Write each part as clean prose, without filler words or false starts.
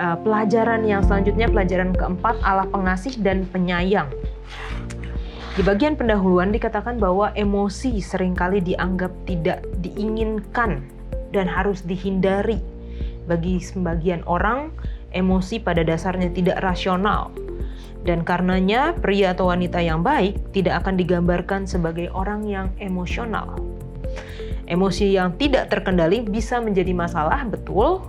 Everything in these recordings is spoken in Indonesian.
Pelajaran yang selanjutnya, pelajaran keempat, Allah pengasih dan penyayang. Di bagian pendahuluan dikatakan bahwa emosi seringkali dianggap tidak diinginkan dan harus dihindari. Bagi sebagian orang, emosi pada dasarnya tidak rasional. Dan karenanya pria atau wanita yang baik tidak akan digambarkan sebagai orang yang emosional. Emosi yang tidak terkendali bisa menjadi masalah, betul.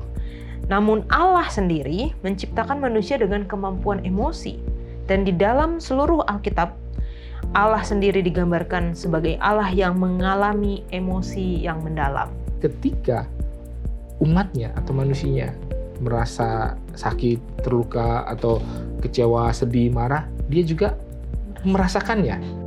Namun Allah sendiri menciptakan manusia dengan kemampuan emosi. Dan di dalam seluruh Alkitab, Allah sendiri digambarkan sebagai Allah yang mengalami emosi yang mendalam. Ketika umatnya atau manusianya merasa sakit, terluka, atau kecewa, sedih, marah, dia juga merasakannya.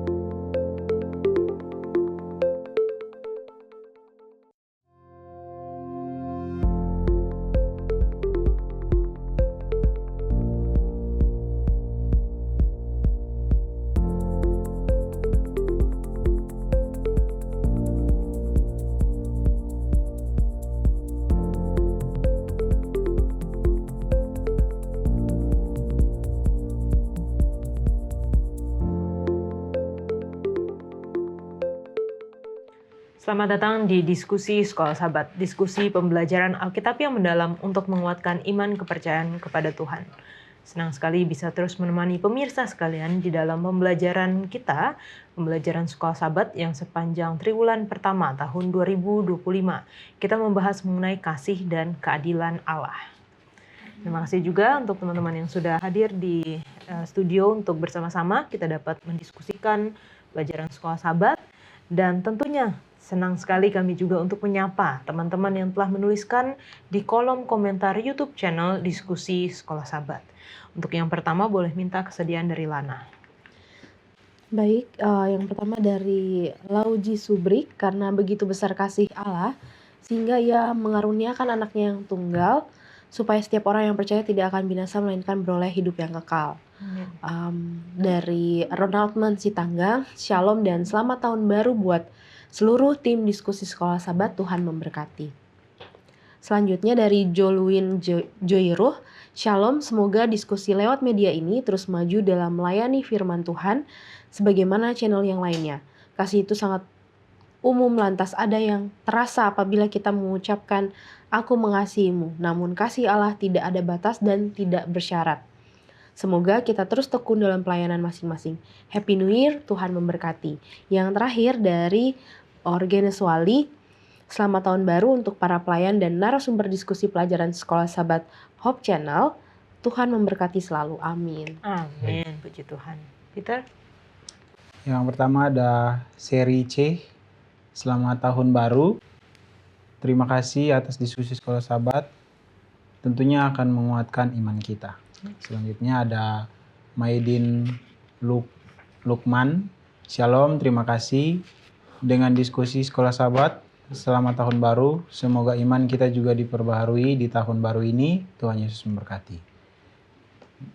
Selamat datang di Diskusi Sekolah Sahabat, diskusi pembelajaran Alkitab yang mendalam untuk menguatkan iman kepercayaan kepada Tuhan. Senang sekali bisa terus menemani pemirsa sekalian di dalam pembelajaran kita, pembelajaran Sekolah Sahabat yang sepanjang triwulan pertama tahun 2025. Kita membahas mengenai kasih dan keadilan Allah. Terima kasih juga untuk teman-teman yang sudah hadir di studio untuk bersama-sama kita dapat mendiskusikan pelajaran Sekolah Sahabat. Dan tentunya senang sekali kami juga untuk menyapa teman-teman yang telah menuliskan di kolom komentar YouTube channel Diskusi Sekolah Sahabat. Untuk yang pertama boleh minta kesediaan dari Lana. Baik, yang pertama dari Lauji Subrik, karena begitu besar kasih Allah sehingga ia mengaruniakan anaknya yang tunggal supaya setiap orang yang percaya tidak akan binasa melainkan beroleh hidup yang kekal. Dari Ronald Mansitanggang, Shalom dan selamat tahun baru buat seluruh tim Diskusi Sekolah Sahabat, Tuhan memberkati. Selanjutnya dari Jolwin Joiruh, Shalom, semoga diskusi lewat media ini terus maju dalam melayani firman Tuhan sebagaimana channel yang lainnya. Kasih itu sangat umum, lantas ada yang terasa apabila kita mengucapkan aku mengasihimu, namun kasih Allah tidak ada batas dan tidak bersyarat. Semoga kita terus tekun dalam pelayanan masing-masing. Happy New Year, Tuhan memberkati. Yang terakhir dari Orgenes Wali, selamat tahun baru untuk para pelayan dan narasumber diskusi pelajaran Sekolah Sahabat Hope Channel. Tuhan memberkati selalu. Amin. Amin, puji Tuhan. Peter? Yang pertama ada seri C, selamat tahun baru. Terima kasih atas diskusi Sekolah Sahabat. Tentunya akan menguatkan iman kita. Selanjutnya ada Maidin Lukman. Shalom, terima kasih. Dengan diskusi Sekolah Sahabat, selamat tahun baru. Semoga iman kita juga diperbaharui di tahun baru ini. Tuhan Yesus memberkati.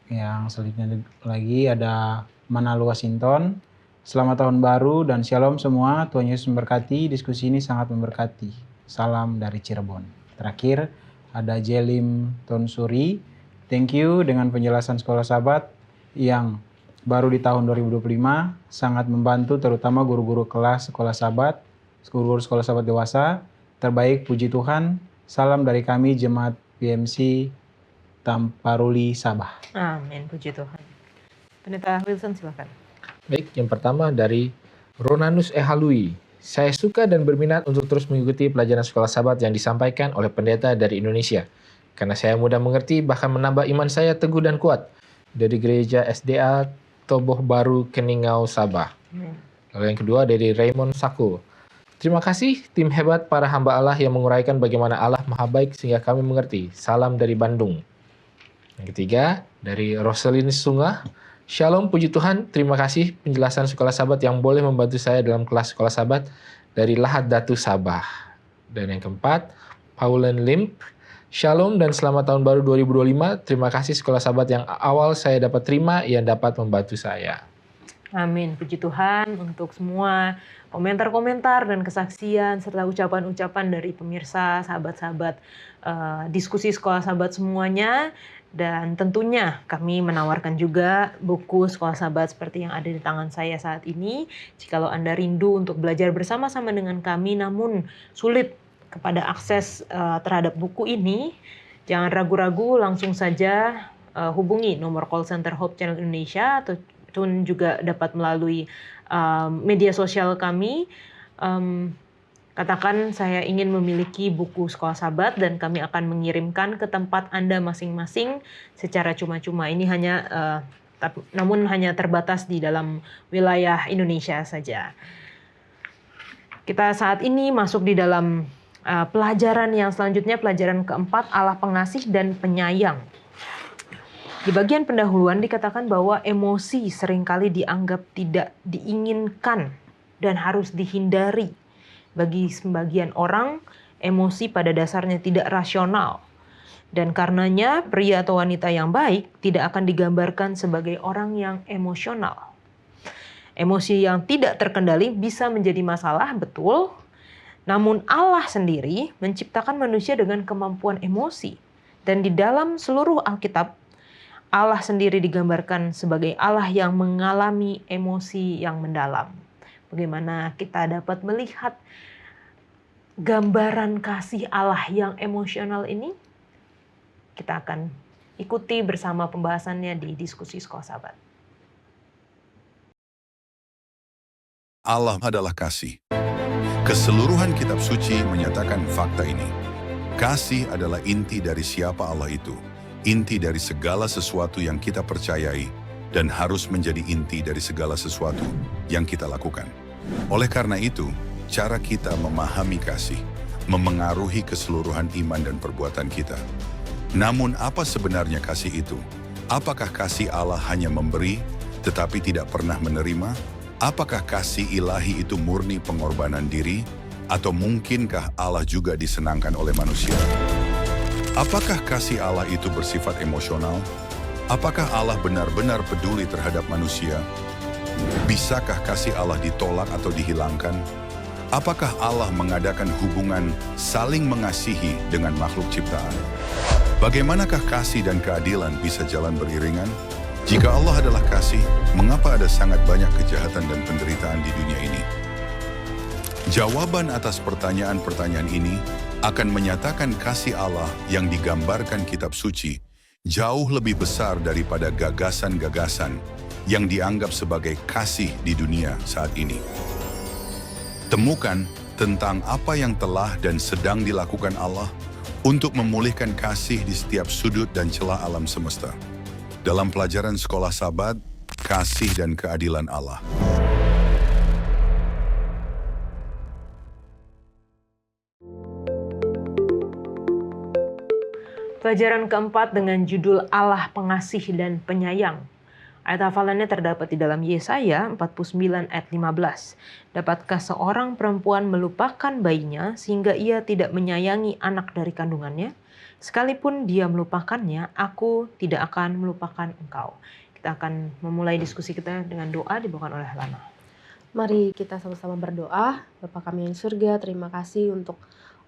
Yang selanjutnya lagi ada Manalu Washington. Selamat tahun baru dan shalom semua. Tuhan Yesus memberkati. Diskusi ini sangat memberkati. Salam dari Cirebon. Terakhir ada Jelim Tonsuri. Thank you dengan penjelasan Sekolah Sahabat yang baru di tahun 2025 sangat membantu terutama guru-guru kelas Sekolah Sahabat, guru-guru Sekolah Sahabat dewasa. Terbaik, puji Tuhan. Salam dari kami Jemaat PMC Tamparuli Sabah. Amin, puji Tuhan. Pendeta Wilson silakan. Baik, yang pertama dari Ronanus Ehalui. Saya suka dan berminat untuk terus mengikuti pelajaran Sekolah Sahabat yang disampaikan oleh pendeta dari Indonesia. Karena saya mudah mengerti, bahkan menambah iman saya teguh dan kuat. Dari Gereja SDA Toboh Baru Keningau, Sabah. Lalu yang kedua dari Raymond Sako. Terima kasih tim hebat para hamba Allah yang menguraikan bagaimana Allah maha baik sehingga kami mengerti. Salam dari Bandung. Yang ketiga dari Roselin Sungah. Shalom, puji Tuhan. Terima kasih penjelasan Sekolah Sahabat yang boleh membantu saya dalam kelas Sekolah Sahabat dari Lahad Datu, Sabah. Dan yang keempat, Pauline Limp. Shalom dan selamat tahun baru 2025. Terima kasih Sekolah Sahabat yang awal saya dapat terima yang dapat membantu saya. Amin. Puji Tuhan untuk semua komentar-komentar dan kesaksian serta ucapan-ucapan dari pemirsa, sahabat-sahabat diskusi sekolah sahabat semuanya. Dan tentunya kami menawarkan juga buku sekolah sahabat seperti yang ada di tangan saya saat ini. Jikalau Anda rindu untuk belajar bersama-sama dengan kami namun sulit kepada akses terhadap buku ini, jangan ragu-ragu, langsung saja hubungi nomor call center Hope Channel Indonesia atau juga dapat melalui media sosial kami. Katakan saya ingin memiliki buku sekolah sahabat dan kami akan mengirimkan ke tempat Anda masing-masing secara cuma-cuma. Ini hanya namun hanya terbatas di dalam wilayah Indonesia saja. Kita saat ini masuk di dalam pelajaran yang selanjutnya, pelajaran keempat, Allah pengasih dan penyayang. Di bagian pendahuluan dikatakan bahwa emosi seringkali dianggap tidak diinginkan dan harus dihindari. Bagi sebagian orang, emosi pada dasarnya tidak rasional. Dan karenanya pria atau wanita yang baik tidak akan digambarkan sebagai orang yang emosional. Emosi yang tidak terkendali bisa menjadi masalah, betul. Namun Allah sendiri menciptakan manusia dengan kemampuan emosi. Dan di dalam seluruh Alkitab, Allah sendiri digambarkan sebagai Allah yang mengalami emosi yang mendalam. Bagaimana kita dapat melihat gambaran kasih Allah yang emosional ini? Kita akan ikuti bersama pembahasannya di diskusi sekolah sahabat. Allah adalah kasih. Keseluruhan kitab suci menyatakan fakta ini. Kasih adalah inti dari siapa Allah itu. Inti dari segala sesuatu yang kita percayai dan harus menjadi inti dari segala sesuatu yang kita lakukan. Oleh karena itu, cara kita memahami kasih memengaruhi keseluruhan iman dan perbuatan kita. Namun apa sebenarnya kasih itu? Apakah kasih Allah hanya memberi tetapi tidak pernah menerima? Apakah kasih ilahi itu murni pengorbanan diri? Atau mungkinkah Allah juga disenangkan oleh manusia? Apakah kasih Allah itu bersifat emosional? Apakah Allah benar-benar peduli terhadap manusia? Bisakah kasih Allah ditolak atau dihilangkan? Apakah Allah mengadakan hubungan saling mengasihi dengan makhluk ciptaan? Bagaimanakah kasih dan keadilan bisa jalan beriringan? Jika Allah adalah kasih, mengapa ada sangat banyak kejahatan dan penderitaan di dunia ini? Jawaban atas pertanyaan-pertanyaan ini akan menyatakan kasih Allah yang digambarkan kitab suci jauh lebih besar daripada gagasan-gagasan yang dianggap sebagai kasih di dunia saat ini. Temukan tentang apa yang telah dan sedang dilakukan Allah untuk memulihkan kasih di setiap sudut dan celah alam semesta. Dalam pelajaran sekolah sahabat, kasih dan keadilan Allah. Pelajaran keempat dengan judul Allah pengasih dan penyayang. Ayat hafalannya terdapat di dalam Yesaya 49 ayat 15. Dapatkah seorang perempuan melupakan bayinya sehingga ia tidak menyayangi anak dari kandungannya? Sekalipun dia melupakannya, aku tidak akan melupakan engkau. Kita akan memulai diskusi kita dengan doa dibawakan oleh Lana. Mari kita sama-sama berdoa. Bapa kami yang di surga, terima kasih untuk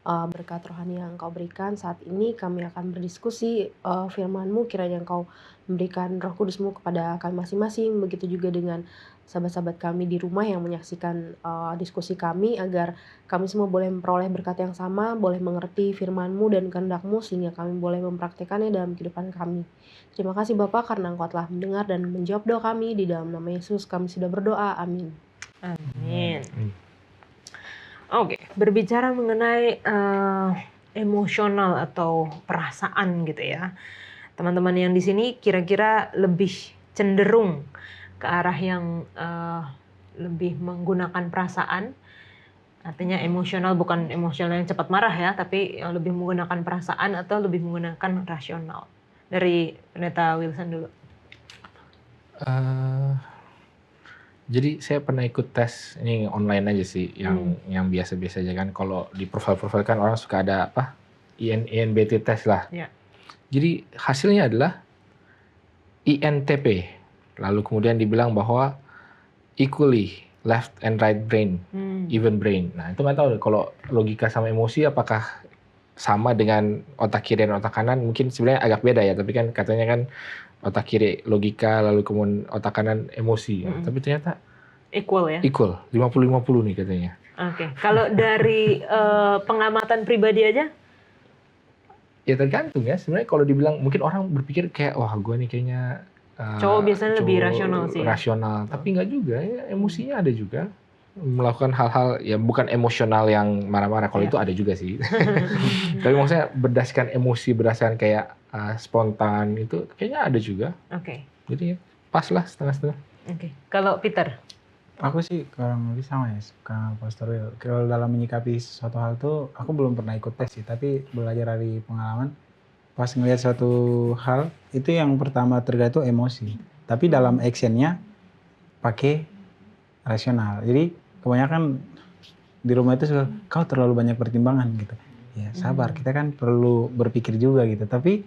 berkat rohani yang Engkau berikan. Saat ini kami akan berdiskusi firman-Mu, kiranya Engkau memberikan Roh Kudus-Mu kepada kami masing-masing. Begitu juga dengan sahabat-sahabat kami di rumah yang menyaksikan diskusi kami, agar kami semua boleh memperoleh berkat yang sama, boleh mengerti firman-Mu dan kehendak-Mu, sehingga kami boleh mempraktikannya dalam kehidupan kami. Terima kasih Bapa karena Engkau telah mendengar dan menjawab doa kami. Di dalam nama Yesus kami sudah berdoa. Amin. Amin. Oke, berbicara mengenai emosional atau perasaan gitu ya. Teman-teman yang di sini kira-kira lebih cenderung ke arah yang lebih menggunakan perasaan. Artinya emosional, bukan emosional yang cepat marah ya, tapi yang lebih menggunakan perasaan atau lebih menggunakan rasional. Dari Pendeta Wilson dulu. Jadi saya pernah ikut tes, ini online aja sih, yang biasa-biasa aja kan. Kalau di profil-profil kan orang suka ada apa, INBT tes lah. Ya. Jadi hasilnya adalah INTP. Lalu kemudian dibilang bahwa equally left and right brain, even brain. Nah, itu nggak tahu kalau logika sama emosi apakah sama dengan otak kiri dan otak kanan. Mungkin sebenarnya agak beda ya, tapi kan katanya kan otak kiri logika, lalu kemudian otak kanan emosi. Nah, tapi ternyata Equal ya. equal, 50-50 nih katanya. Oke. Kalau dari pengamatan pribadi aja? Ya tergantung ya. Sebenarnya kalau dibilang mungkin orang berpikir kayak wah gue nih kayaknya Cowok biasanya lebih cowok rasional sih. Rasional, tapi nggak juga ya, emosinya ada juga. Melakukan hal-hal ya bukan emosional yang marah-marah, kalau itu ada juga sih. Tapi maksudnya berdasarkan emosi, berdasarkan kayak spontan itu kayaknya ada juga. Oke. Jadi ya, pas lah setengah-setengah. Oke. Kalau Peter? Aku sih kurang lebih sama ya, Kang Pastor Will. Kalau dalam menyikapi sesuatu hal tuh, aku belum pernah ikut tes sih, tapi belajar dari pengalaman. Pas ngelihat suatu hal, itu yang pertama tergait itu emosi. Tapi dalam actionnya pakai rasional. Jadi kebanyakan di rumah itu sudah, kau terlalu banyak pertimbangan gitu. Ya sabar, kita kan perlu berpikir juga gitu. Tapi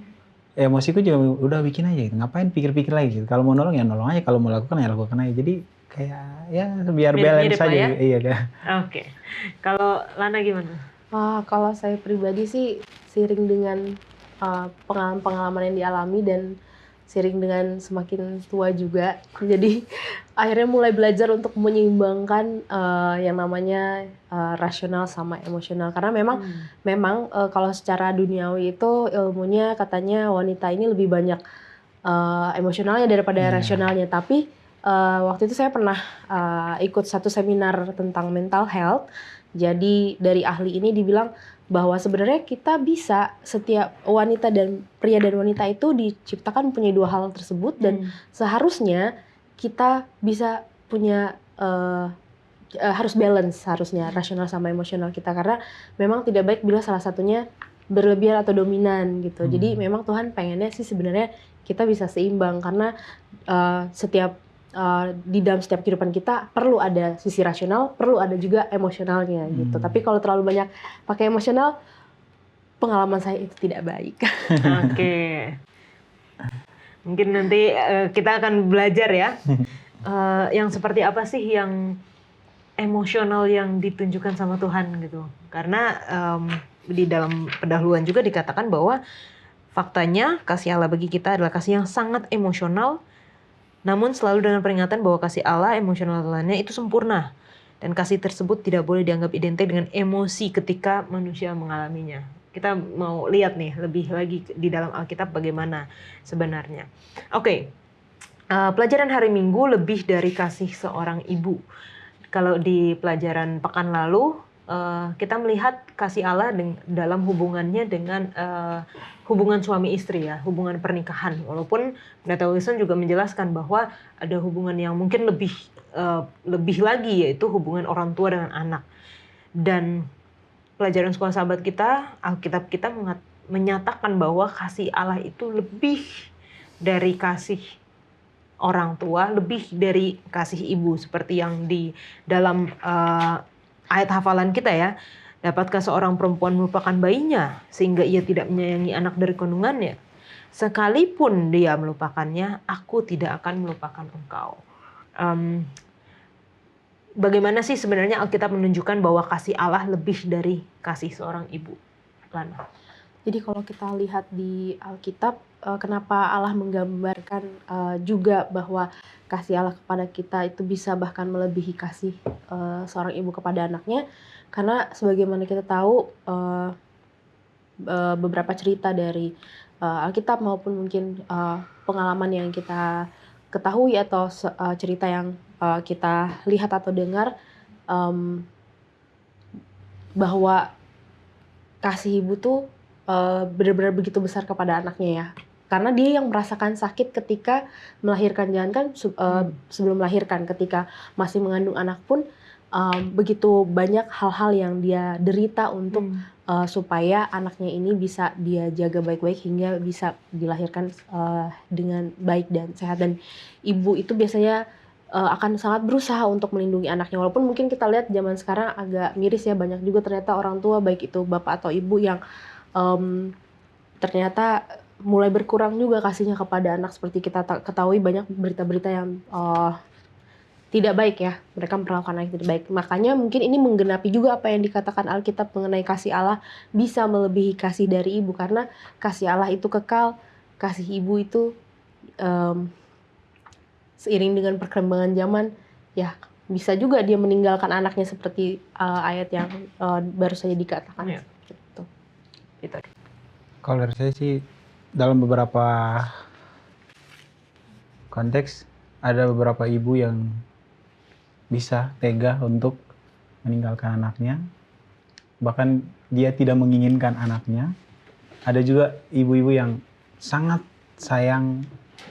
emosiku juga udah bikin aja gitu. Ngapain pikir-pikir lagi gitu. Kalau mau nolong ya nolong aja, kalau mau lakukan ya lakukan aja. Jadi kayak ya biar Mirip-mirip balance lah aja. ya? Iya kan. Oke. Kalau Lana gimana? Kalau saya pribadi sih seiring dengan pengalaman-pengalaman yang dialami dan seiring dengan semakin tua juga, jadi akhirnya mulai belajar untuk menyeimbangkan yang namanya rasional sama emosional, karena memang kalau secara duniawi itu ilmunya katanya wanita ini lebih banyak emosionalnya daripada rasionalnya, tapi waktu itu saya pernah ikut satu seminar tentang mental health. Jadi dari ahli ini dibilang bahwa sebenarnya kita bisa, setiap wanita dan pria dan wanita itu diciptakan punya dua hal tersebut, dan seharusnya kita bisa punya harus balance, harusnya rasional sama emosional kita, karena memang tidak baik bila salah satunya berlebihan atau dominan gitu. Jadi memang Tuhan pengennya sih sebenarnya kita bisa seimbang, karena di dalam setiap kehidupan kita perlu ada sisi rasional, perlu ada juga emosionalnya gitu. Tapi kalau terlalu banyak pakai emosional, pengalaman saya itu tidak baik. Oke. Mungkin nanti kita akan belajar ya. Yang seperti apa sih yang emosional yang ditunjukkan sama Tuhan gitu. Karena di dalam pendahuluan juga dikatakan bahwa faktanya kasih Allah bagi kita adalah kasih yang sangat emosional, namun selalu dengan peringatan bahwa kasih Allah emosionalnya itu sempurna, dan kasih tersebut tidak boleh dianggap identik dengan emosi ketika manusia mengalaminya. Kita mau lihat nih lebih lagi di dalam Alkitab bagaimana sebenarnya. Oke. Pelajaran hari Minggu lebih dari kasih seorang ibu. Kalau di pelajaran pekan lalu kita melihat kasih Allah dalam hubungannya dengan hubungan suami istri ya, hubungan pernikahan. Walaupun Pendeta Wilson juga menjelaskan bahwa ada hubungan yang mungkin lebih lagi, yaitu hubungan orang tua dengan anak. Dan pelajaran sekolah sahabat kita, Alkitab kita menyatakan bahwa kasih Allah itu lebih dari kasih orang tua, lebih dari kasih ibu, seperti yang di dalam ayat hafalan kita ya. Dapatkah seorang perempuan melupakan bayinya sehingga ia tidak menyayangi anak dari kandungannya? Sekalipun dia melupakannya, aku tidak akan melupakan engkau. Bagaimana sih sebenarnya Alkitab menunjukkan bahwa kasih Allah lebih dari kasih seorang ibu? Lana. Jadi kalau kita lihat di Alkitab, kenapa Allah menggambarkan juga bahwa kasih Allah kepada kita itu bisa bahkan melebihi kasih seorang ibu kepada anaknya? Karena sebagaimana kita tahu, beberapa cerita dari Alkitab maupun mungkin pengalaman yang kita ketahui atau cerita yang kita lihat atau dengar, bahwa kasih ibu tuh benar-benar begitu besar kepada anaknya ya. Karena dia yang merasakan sakit ketika melahirkan, jangankan sebelum melahirkan, ketika masih mengandung anak pun begitu banyak hal-hal yang dia derita untuk supaya anaknya ini bisa dia jaga baik-baik hingga bisa dilahirkan dengan baik dan sehat. Dan ibu itu biasanya akan sangat berusaha untuk melindungi anaknya, walaupun mungkin kita lihat zaman sekarang agak miris ya, banyak juga ternyata orang tua baik itu bapak atau ibu yang ternyata mulai berkurang juga kasihnya kepada anak. Seperti kita ketahui banyak berita-berita yang tidak baik ya, mereka memperlakukan anak tidak baik. Makanya mungkin ini menggenapi juga apa yang dikatakan Alkitab mengenai kasih Allah bisa melebihi kasih dari ibu, karena kasih Allah itu kekal, kasih ibu itu seiring dengan perkembangan zaman ya bisa juga dia meninggalkan anaknya seperti ayat yang baru saja dikatakan. Iya. Gitu. Itu. Kalau dari saya sih dalam beberapa konteks ada beberapa ibu yang bisa tega untuk meninggalkan anaknya, bahkan dia tidak menginginkan anaknya. Ada juga ibu-ibu yang sangat sayang,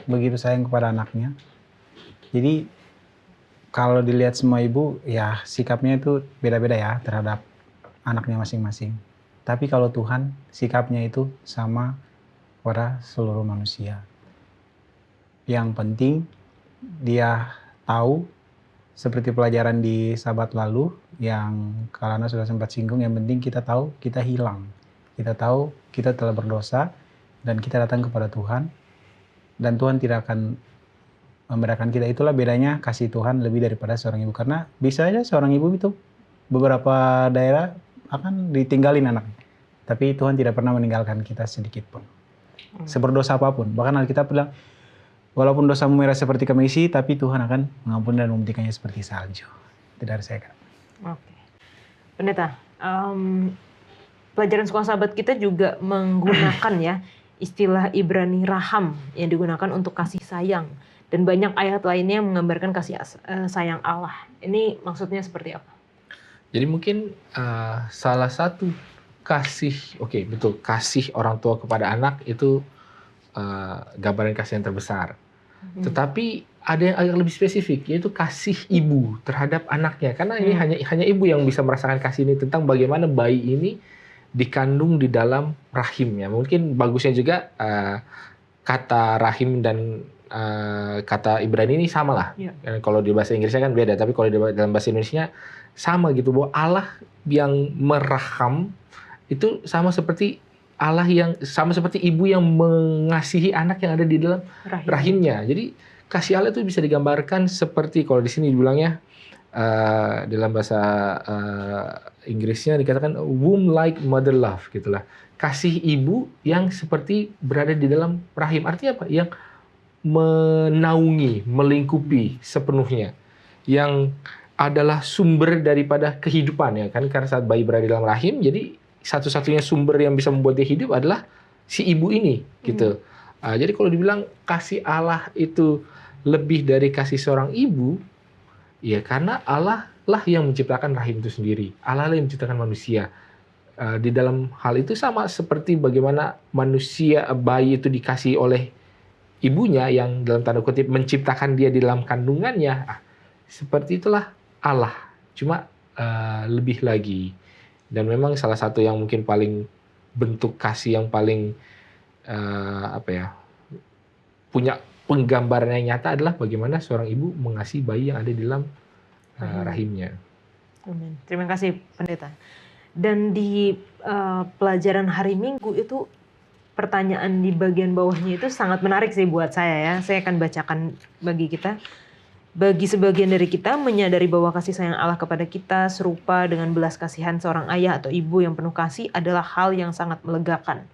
begitu sayang kepada anaknya. Jadi kalau dilihat semua ibu ya sikapnya itu beda-beda ya terhadap anaknya masing-masing. Tapi kalau Tuhan sikapnya itu sama pada seluruh manusia. Yang penting dia tahu, seperti pelajaran di Sabat lalu yang Kalana sudah sempat singgung, yang penting kita tahu kita hilang. Kita tahu kita telah berdosa dan kita datang kepada Tuhan. Dan Tuhan tidak akan membedakan kita. Itulah bedanya kasih Tuhan lebih daripada seorang ibu. Karena bisa aja seorang ibu itu beberapa daerah akan ditinggalin anaknya. Tapi Tuhan tidak pernah meninggalkan kita sedikit pun. Seberdosa apapun. Bahkan Alkitab bilang, walaupun dosamu merah seperti kemisi, tapi Tuhan akan mengampuni dan memutihkannya seperti salju. Itu dari saya, Kak. Oke. Pendeta, pelajaran sekolah sahabat kita juga menggunakan ya istilah Ibrani raham yang digunakan untuk kasih sayang. Dan banyak ayat lainnya yang menggambarkan kasih sayang Allah. Ini maksudnya seperti apa? Jadi mungkin salah satu kasih orang tua kepada anak itu gambaran kasih yang terbesar. Tetapi ada yang agak lebih spesifik, yaitu kasih ibu terhadap anaknya. Karena ini hanya ibu yang bisa merasakan kasih ini, tentang bagaimana bayi ini dikandung di dalam rahimnya. Mungkin bagusnya juga kata rahim dan kata Ibrani ini sama lah. Ya. Kalau di bahasa Inggrisnya kan beda, tapi kalau dalam bahasa Indonesia sama gitu, bahwa Allah yang meraham itu sama seperti Allah yang sama seperti ibu yang mengasihi anak yang ada di dalam rahimnya. Jadi kasih Allah itu bisa digambarkan seperti, kalau di sini dibilangnya dalam bahasa Inggrisnya dikatakan womb like mother love gitulah. Kasih ibu yang seperti berada di dalam rahim. Artinya apa? Yang menaungi, melingkupi sepenuhnya. Yang adalah sumber daripada kehidupan ya kan, karena saat bayi berada di dalam rahim, jadi satu-satunya sumber yang bisa membuat dia hidup adalah si ibu ini gitu. Jadi kalau dibilang kasih Allah itu lebih dari kasih seorang ibu, ya karena Allah lah yang menciptakan rahim itu sendiri. Allah lah yang menciptakan manusia. Di dalam hal itu sama seperti bagaimana manusia, bayi itu dikasih oleh ibunya yang dalam tanda kutip menciptakan dia di dalam kandungannya. Seperti itulah Allah, cuma lebih lagi. Dan memang salah satu yang mungkin paling bentuk kasih yang paling punya penggambaran yang nyata adalah bagaimana seorang ibu mengasihi bayi yang ada di dalam rahimnya. Amin. Terima kasih Pendeta. Dan di pelajaran hari Minggu itu pertanyaan di bagian bawahnya itu sangat menarik sih buat saya ya. Saya akan bacakan bagi kita. Bagi sebagian dari kita menyadari bahwa kasih sayang Allah kepada kita serupa dengan belas kasihan seorang ayah atau ibu yang penuh kasih adalah hal yang sangat melegakan.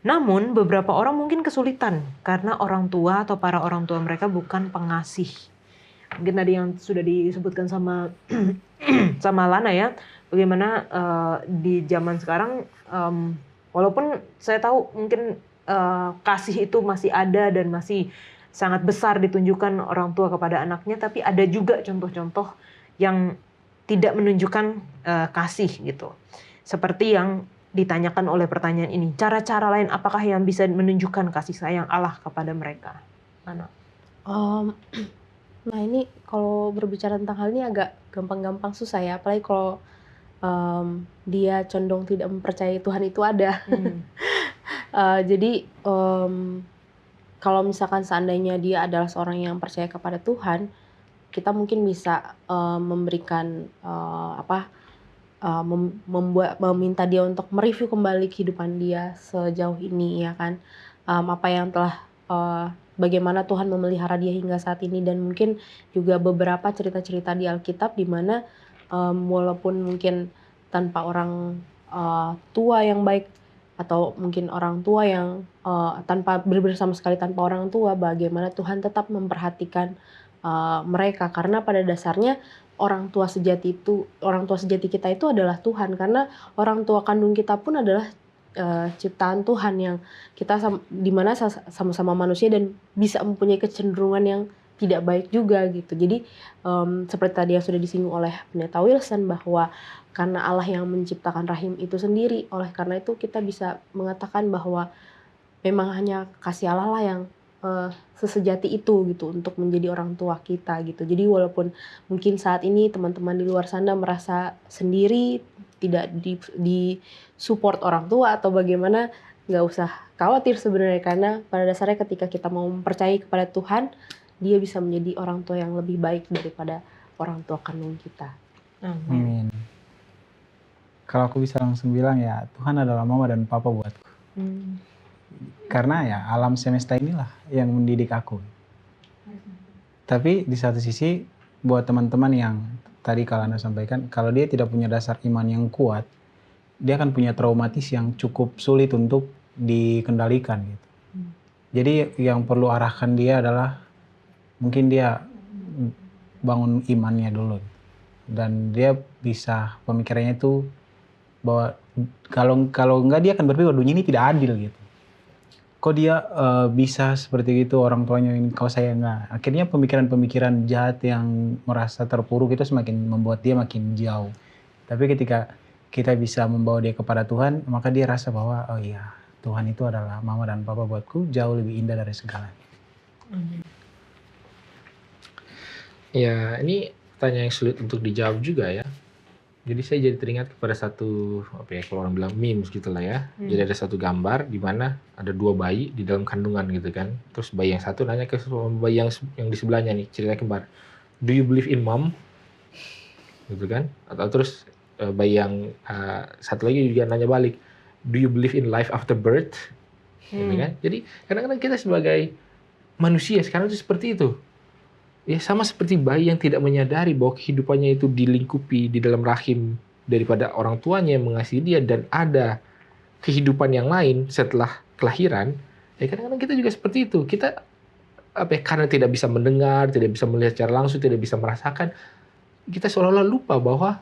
Namun beberapa orang mungkin kesulitan karena orang tua atau para orang tua mereka bukan pengasih. Mungkin tadi yang sudah disebutkan sama sama Lana ya, bagaimana di zaman sekarang walaupun saya tahu mungkin kasih itu masih ada dan masih sangat besar ditunjukkan orang tua kepada anaknya, tapi ada juga contoh-contoh yang tidak menunjukkan kasih gitu. Seperti yang ditanyakan oleh pertanyaan ini, cara-cara lain apakah yang bisa menunjukkan kasih sayang Allah kepada mereka? Mana? Nah ini kalau berbicara tentang hal ini agak gampang-gampang susah ya, apalagi kalau dia condong tidak mempercayai Tuhan itu ada. Jadi kalau misalkan seandainya dia adalah seorang yang percaya kepada Tuhan, kita mungkin bisa memberikan meminta dia untuk mereview kembali kehidupan dia sejauh ini ya kan, apa yang telah bagaimana Tuhan memelihara dia hingga saat ini, dan mungkin juga beberapa cerita-cerita di Alkitab di mana walaupun mungkin tanpa orang tua yang baik, atau mungkin orang tua yang tanpa bersama sekali tanpa orang tua, bagaimana Tuhan tetap memperhatikan mereka, karena pada dasarnya orang tua sejati kita itu adalah Tuhan, karena orang tua kandung kita pun adalah ciptaan Tuhan yang kita dimana sama-sama manusia dan bisa mempunyai kecenderungan yang tidak baik juga gitu. Jadi seperti tadi yang sudah disinggung oleh Pendeta Wilson, bahwa karena Allah yang menciptakan rahim itu sendiri, oleh karena itu kita bisa mengatakan bahwa memang hanya kasih Allah lah yang sesejati itu gitu untuk menjadi orang tua kita gitu. Jadi walaupun mungkin saat ini teman-teman di luar sana merasa sendiri, tidak di support orang tua atau bagaimana, nggak usah khawatir sebenarnya, karena pada dasarnya ketika kita mau mempercayai kepada Tuhan, dia bisa menjadi orang tua yang lebih baik daripada orang tua kandung kita. Amin. Kalau aku bisa langsung bilang ya, Tuhan adalah mama dan papa buatku. Karena ya alam semesta inilah yang mendidik aku. Tapi di satu sisi buat teman-teman yang tadi Kalana sampaikan, kalau dia tidak punya dasar iman yang kuat, dia akan punya traumatis yang cukup sulit untuk dikendalikan gitu. Jadi yang perlu arahkan dia adalah mungkin dia bangun imannya dulu, dan dia bisa pemikirannya itu bahwa kalau enggak dia akan berpikir dunia ini tidak adil gitu. Kok dia bisa seperti itu, orang tuanya ini kau saya enggak. Akhirnya pemikiran-pemikiran jahat yang merasa terpuruk itu semakin membuat dia makin jauh. Tapi ketika kita bisa membawa dia kepada Tuhan, maka dia rasa bahwa oh iya, Tuhan itu adalah mama dan papa buatku, jauh lebih indah dari segalanya. Ya, ini pertanyaan yang sulit untuk dijawab juga ya. Jadi saya jadi teringat kepada satu, kalau orang bilang memes gitu lah ya. Jadi ada satu gambar di mana ada dua bayi di dalam kandungan gitu kan. Terus bayi yang satu nanya ke bayi yang di sebelahnya nih, cerita kembar. Do you believe in mom? Gitu kan. Atau terus bayi yang satu lagi juga nanya balik. Do you believe in life after birth? Gitu kan. Jadi kadang-kadang kita sebagai manusia sekarang itu seperti itu. Ya sama seperti bayi yang tidak menyadari bahwa kehidupannya itu dilingkupi di dalam rahim daripada orang tuanya yang mengasihi dia, dan ada kehidupan yang lain setelah kelahiran. Ya kadang-kadang kita juga seperti itu. Kita karena tidak bisa mendengar, tidak bisa melihat secara langsung, tidak bisa merasakan, kita seolah-olah lupa bahwa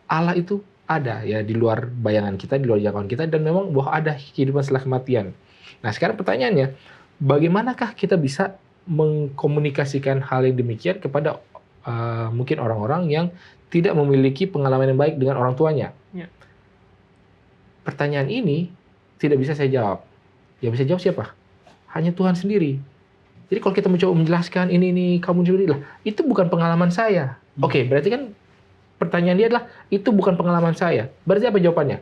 Allah itu ada ya di luar bayangan kita, di luar jangkauan kita, dan memang bahwa ada kehidupan setelah kematian. Nah sekarang pertanyaannya, bagaimanakah kita bisa mengkomunikasikan hal yang demikian kepada mungkin orang-orang yang tidak memiliki pengalaman yang baik dengan orang tuanya? Ya. Pertanyaan ini tidak bisa saya jawab. Yang bisa jawab siapa? Hanya Tuhan sendiri. Jadi kalau kita mencoba menjelaskan ini kamu sendiri lah, itu bukan pengalaman saya. Oke, berarti kan pertanyaan dia adalah itu bukan pengalaman saya. Berarti apa jawabannya?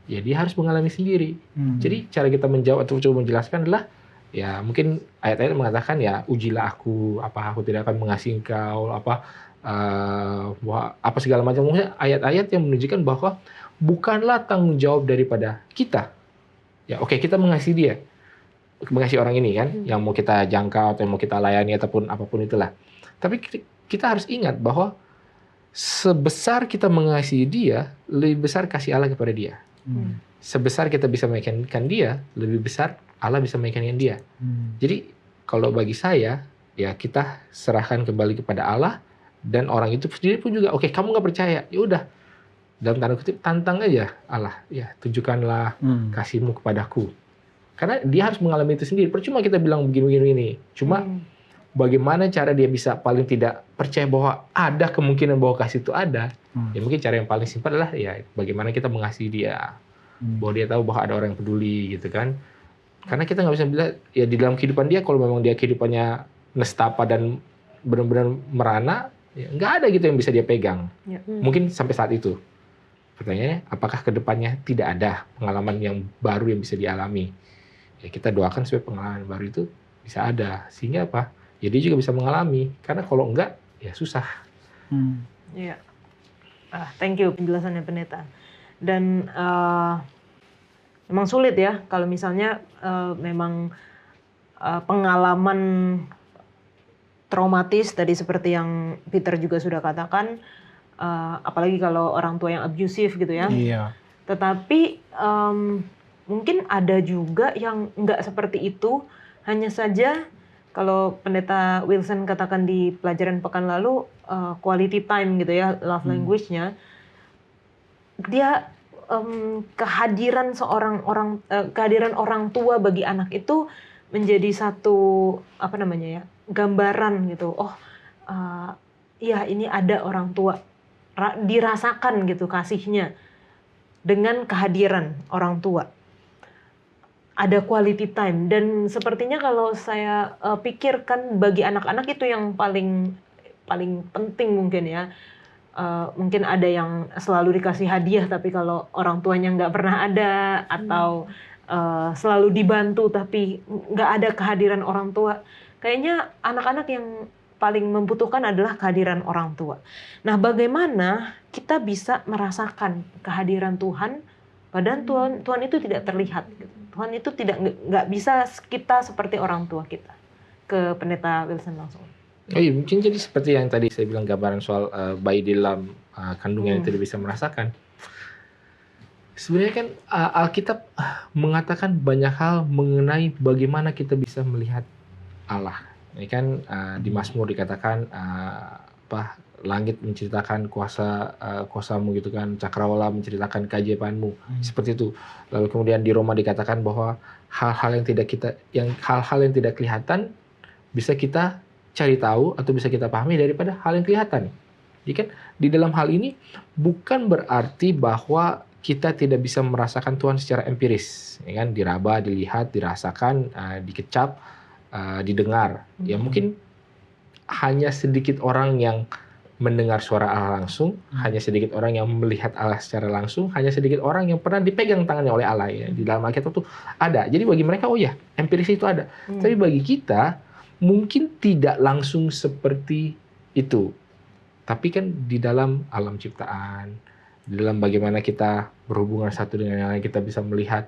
Ya dia harus mengalami sendiri. Jadi cara kita menjawab atau coba menjelaskan adalah ya mungkin ayat-ayat mengatakan ya ujilah aku, aku tidak akan mengasihi engkau, apa segala macam. Maksudnya ayat-ayat yang menunjukkan bahwa bukanlah tanggung jawab daripada kita. Ya oke, kita mengasihi dia, mengasihi orang ini kan, yang mau kita jangkau atau yang mau kita layani ataupun apapun itulah. Tapi kita harus ingat bahwa sebesar kita mengasihi dia, lebih besar kasih Allah kepada dia. Sebesar kita bisa meyakinkan dia, lebih besar Allah bisa meyakinkan dia. Jadi kalau bagi saya, ya kita serahkan kembali kepada Allah, dan orang itu sendiri pun juga, oke kamu nggak percaya, ya udah dalam tanda kutip tantang aja Allah, ya tunjukkanlah kasihmu kepadaku. Karena dia harus mengalami itu sendiri. Percuma kita bilang begini-begini. Cuma bagaimana cara dia bisa paling tidak percaya bahwa ada kemungkinan bahwa kasih itu ada. Ya mungkin cara yang paling simpel adalah ya bagaimana kita mengasihi dia. Bahwa dia tahu bahwa ada orang yang peduli gitu kan. Karena kita nggak bisa bilang ya di dalam kehidupan dia, kalau memang dia kehidupannya nestapa dan benar-benar merana, ya nggak ada gitu yang bisa dia pegang. Mungkin sampai saat itu. Pertanyaannya, apakah kedepannya tidak ada pengalaman yang baru yang bisa dialami? Ya kita doakan supaya pengalaman baru itu bisa ada. Sehingga apa? Ya dia juga bisa mengalami. Karena kalau enggak, ya susah. Iya. Thank you penjelasannya Pendeta. Dan memang sulit ya kalau misalnya memang pengalaman traumatis tadi seperti yang Peter juga sudah katakan, apalagi kalau orang tua yang abusive gitu ya. Iya. Tetapi mungkin ada juga yang nggak seperti itu, hanya saja kalau Pendeta Wilson katakan di pelajaran pekan lalu, quality time gitu ya, love language-nya, dia kehadiran kehadiran orang tua bagi anak itu menjadi satu gambaran gitu. Oh, ya ini ada orang tua, dirasakan gitu kasihnya dengan kehadiran orang tua. Ada quality time, dan sepertinya kalau saya pikirkan bagi anak-anak itu yang paling penting mungkin ya. Mungkin ada yang selalu dikasih hadiah tapi kalau orang tuanya nggak pernah ada, atau selalu dibantu tapi nggak ada kehadiran orang tua. Kayaknya anak-anak yang paling membutuhkan adalah kehadiran orang tua. Nah, bagaimana kita bisa merasakan kehadiran Tuhan, padahal Tuhan itu tidak terlihat. Tuhan itu nggak bisa kita seperti orang tua kita. Ke Pendeta Wilson langsung. Oh iya, mungkin jadi seperti yang tadi saya bilang gambaran soal bayi di dalam kandungan yang tidak bisa merasakan. Sebenarnya kan Alkitab mengatakan banyak hal mengenai bagaimana kita bisa melihat Allah. Ini kan di Mazmur dikatakan langit menceritakan kuasamu gitu kan, cakrawala menceritakan keajaibanmu, seperti itu. Lalu kemudian di Roma dikatakan bahwa hal-hal yang tidak kelihatan bisa kita cari tahu atau bisa kita pahami daripada hal yang kelihatan. Jadi kan di dalam hal ini bukan berarti bahwa kita tidak bisa merasakan Tuhan secara empiris, ya kan, diraba, dilihat, dirasakan, dikecap, didengar. Ya mungkin hanya sedikit orang yang mendengar suara Allah langsung, hanya sedikit orang yang melihat Allah secara langsung, hanya sedikit orang yang pernah dipegang tangannya oleh Allah ya. Di dalam Alkitab itu ada. Jadi bagi mereka oh ya, empiris itu ada. Tapi bagi kita mungkin tidak langsung seperti itu. Tapi kan di dalam alam ciptaan, di dalam bagaimana kita berhubungan satu dengan yang lain, kita bisa melihat